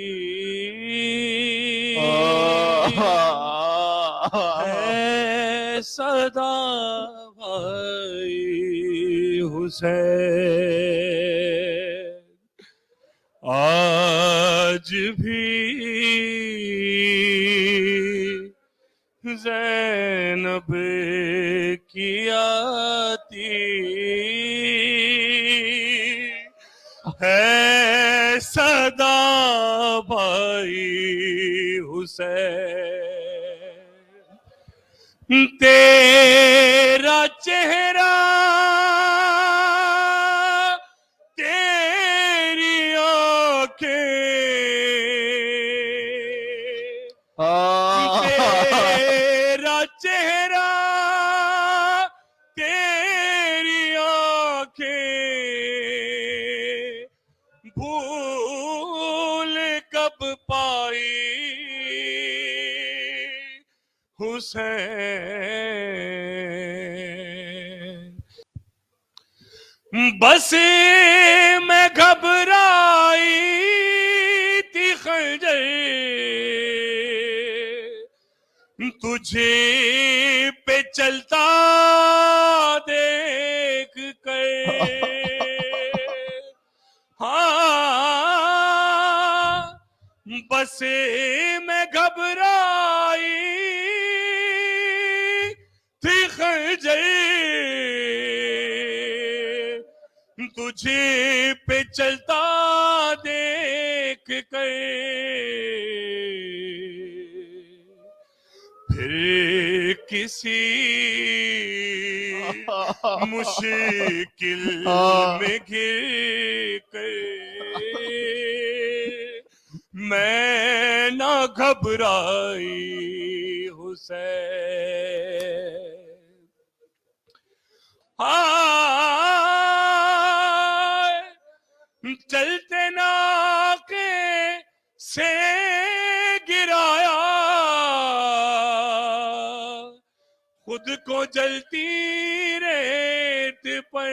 [SPEAKER 4] ہے صدا بھائی حسین، آج بھی زینب کی آتی ہے صدا بھائی حسین، تیرا چہرہ تیری آنکھیں، تیرا چہرہ تیری آنکھیں، بھول کب پائی حسین، بس میں گھبرائی تھی خنجر تجھے پہ چلتا دیکھ کر، ہاں بس میں گھبرائی تھی خنجر تجھے پہ چلتا دیکھ کر، پھر کسی مشکل میں گر کر میں نہ گھبرائی حسین، چلتے ناکے سے گرایا خود کو جلتی ریت پر،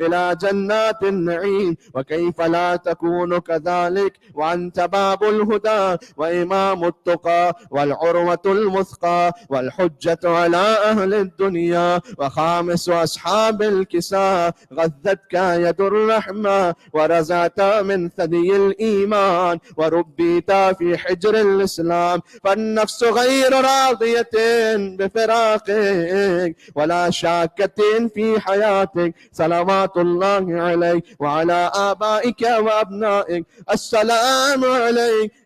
[SPEAKER 2] إلى جنات النعيم، وكيف لا تكون كذلك وأنت باب الهدى وإمام التقى والعروة المثقى والحجة على أهل الدنيا وخامس أصحاب الكساء، غذتك يد الرحمة ورزعت من ثدي الإيمان وربيت في حجر الإسلام، فالنفس غير راضية بفراقك ولا شاكة في حياتك، صلوات الله عليك وعلى آبائك وأبنائك। السلام عليك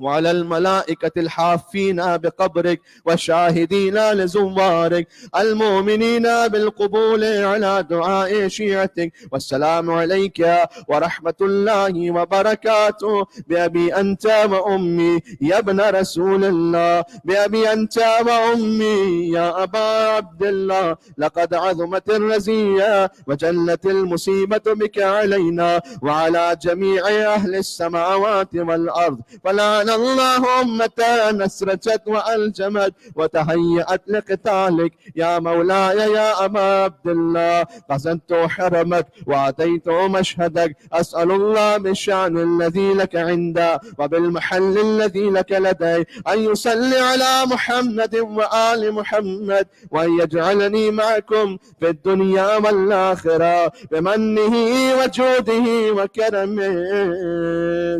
[SPEAKER 2] وعلى الملائكة الحافين بقبرك والشاهدين لزوارك المؤمنين بالقبول على دعاء شيعتك. والسلام عليك ورحمة الله وبركاته بأبي أنت وأمي يا ابن رسول الله، بأبي أنت وأمي يا أبا عبد الله. لقد عظمت الرزية وجلت المصيبة بك علينا وعلى جميع أهل السماوات والأرض. فلا الله أمة أسرجت وألجمت وتهيأت لقتالك يا مولاي يا أبا عبد الله. قصدت حرمك وأتيت مشهدك، أسأل الله بالشأن الذي لك عنده وبالمحل الذي لك لدي أن يصلي على محمد وآل محمد وأن يجعلني معكم في الدنيا والآخرة بمنه وجوده وكرمه.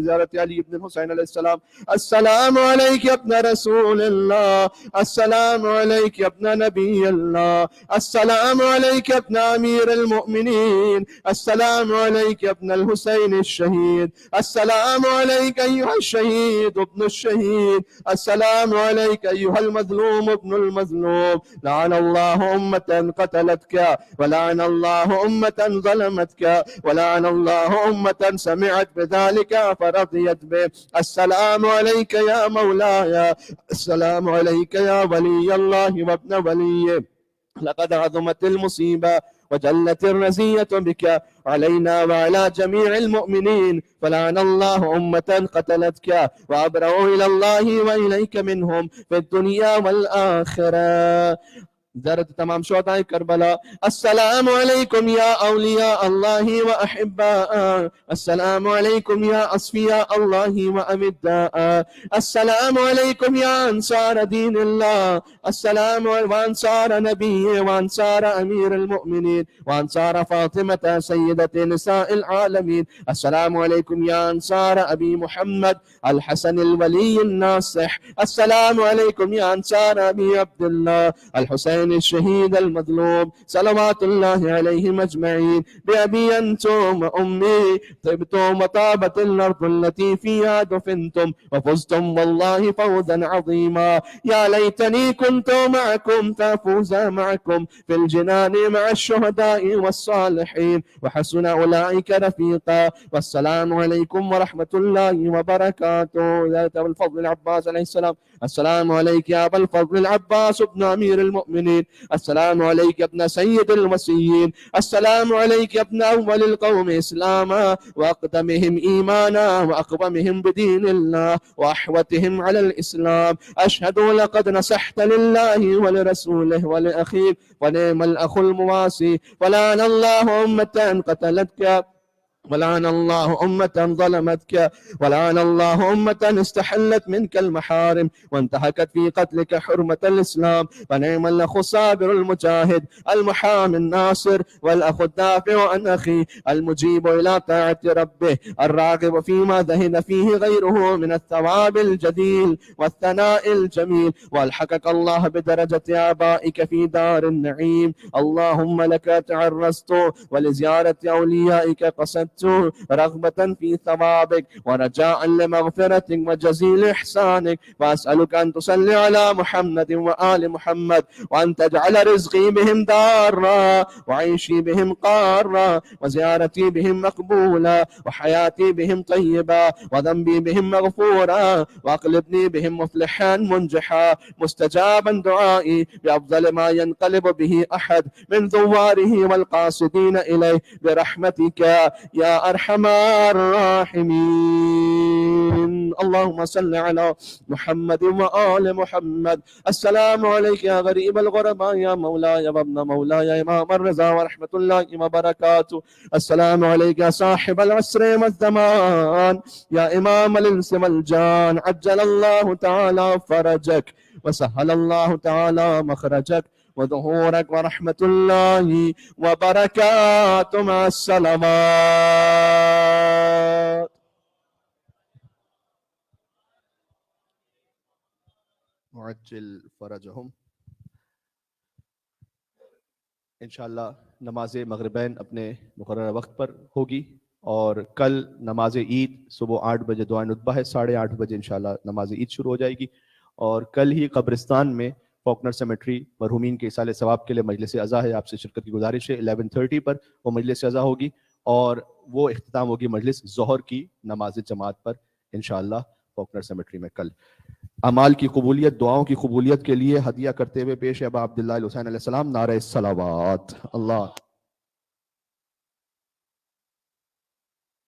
[SPEAKER 2] زيارة علي بن الحسين عليه السلام. السلام عليك يا ابن رسول الله، السلام عليك يا ابن نبي الله، السلام عليك يا ابن أمير المؤمنين، السلام عليك يا ابن الحسين الشهيد، السلام عليك أيها الشهيد ابن الشهيد، السلام عليك أيها المظلوم ابن المظلوم. لعن الله أمة قتلتك ولعن الله أمة ظلمتك ولعن الله أمة سمعت بذلك فرضيت به. السلام عليك يا مولاي، السلام عليك يا ولي الله وابن وليه. لقد عظمت المصيبة وجلت الرزية بك علينا وعلى جميع المؤمنين. فلعن الله أمة قتلتك وأبرأوا إلى الله وإليك منهم في الدنيا والآخرة. زرت تمام شهداء كربلاء. السلام عليكم يا أولياء الله وأحباء، السلام عليكم يا أصفياء الله وأمداء، السلام عليكم يا أنصار دين الله، السلام وأنصار نبيه وأنصار أمير المؤمنين وأنصار فاطمة سيدة نساء العالمين. السلام عليكم يا أنصار أبي محمد الحسن الولي الناصح، السلام عليكم يا أنصار أبي عبد الله الحسين الشهيد المظلوم صلوات الله عليهم أجمعين. بأبي أنتم وأمي طبتم وطابت الأرض التي فيها دفنتم وفزتم والله فوزا عظيما. يا ليتني كنت معكم فأفوز معكم في الجنان مع الشهداء والصالحين وحسن أولئك رفيقا. والسلام عليكم ورحمة الله وبركاته. يا أبا الفضل العباس عليه السلام. السلام عليك يا أبا الفضل العباس ابن أمير المؤمنين، السلام عليك يا ابن سيد المسيين، السلام عليك يا ابن أول القوم إسلاما وأقدمهم إيمانا وأقومهم بدين الله وأحوتهم على الإسلام. أشهد لقد نصحت لله ولرسوله ولأخيك ونعم الأخ المواسي. ولعن الله أمة قتلتك ولعن الله أمة ظلمتك ولعن الله أمة استحلت منك المحارم وانتهكت في قتلك حرمة الإسلام. ونعم الأخ الصابر المجاهد المحامي الناصر والأخ الدافع عن أخيه المجيب إلى طاعة ربه الراغب فيما ذهن فيه غيره من الثواب الجديل والثناء الجميل. والحقك الله بدرجة آبائك في دار النعيم. اللهم لك تعرست ولزيارة أوليائك قصدت رغبة في ثوابك ورجاء لمغفرتك وجزيل إحسانك. وأسألك أن تصلي على محمد وآل محمد وأن تجعل رزقي بهم دارا وعيشي بهم قارا وزيارتي بهم مقبولة وحياتي بهم طيبة وذنبي بهم مغفورا وأقلبني بهم مفلحا منجحا مستجابا دعائي بأفضل ما ينقلب به أحد من ثواره والقاصدين إليه برحمتك يا يا أرحم الراحمين. اللهم صل على محمد وآل محمد. السلام عليك يا غريب الغرباء يا مولاي وابن مولاي يا إمام الرضا ورحمة الله وبركاته. السلام عليك يا صاحب العصر والزمان يا إمام الإنس والجان. عجل الله تعالى فرجك وسهل الله تعالى مخرجك وظهورك ورحمة الله وبركاته مع السلامات. معجل فرجهم. انشاءاللہ نماز مغربین اپنے مقررہ وقت پر ہوگی، اور کل نماز عید صبح 8 بجے دعائے ندبہ ہے، 8:30 بجے انشاءاللہ نماز عید شروع ہو جائے گی، اور کل ہی قبرستان میں فوکنر سیمیٹری مرحومین کے اصالہ ثواب کے لیے مجلس عزا ہے، آپ سے شرکت کی گزارش ہے۔ 11:30 پر وہ مجلس عزا ہوگی، اور وہ اختتام ہوگی مجلس ظہر کی نماز جماعت پر انشاءاللہ فوکنر سیمیٹری میں کل۔ اعمال کی قبولیت، دعاؤں کی قبولیت کے لیے ہدیہ کرتے ہوئے پیش ہے ابا عبداللہ الحسین علیہ السلام۔ نعرہ الصلوات۔ اللہ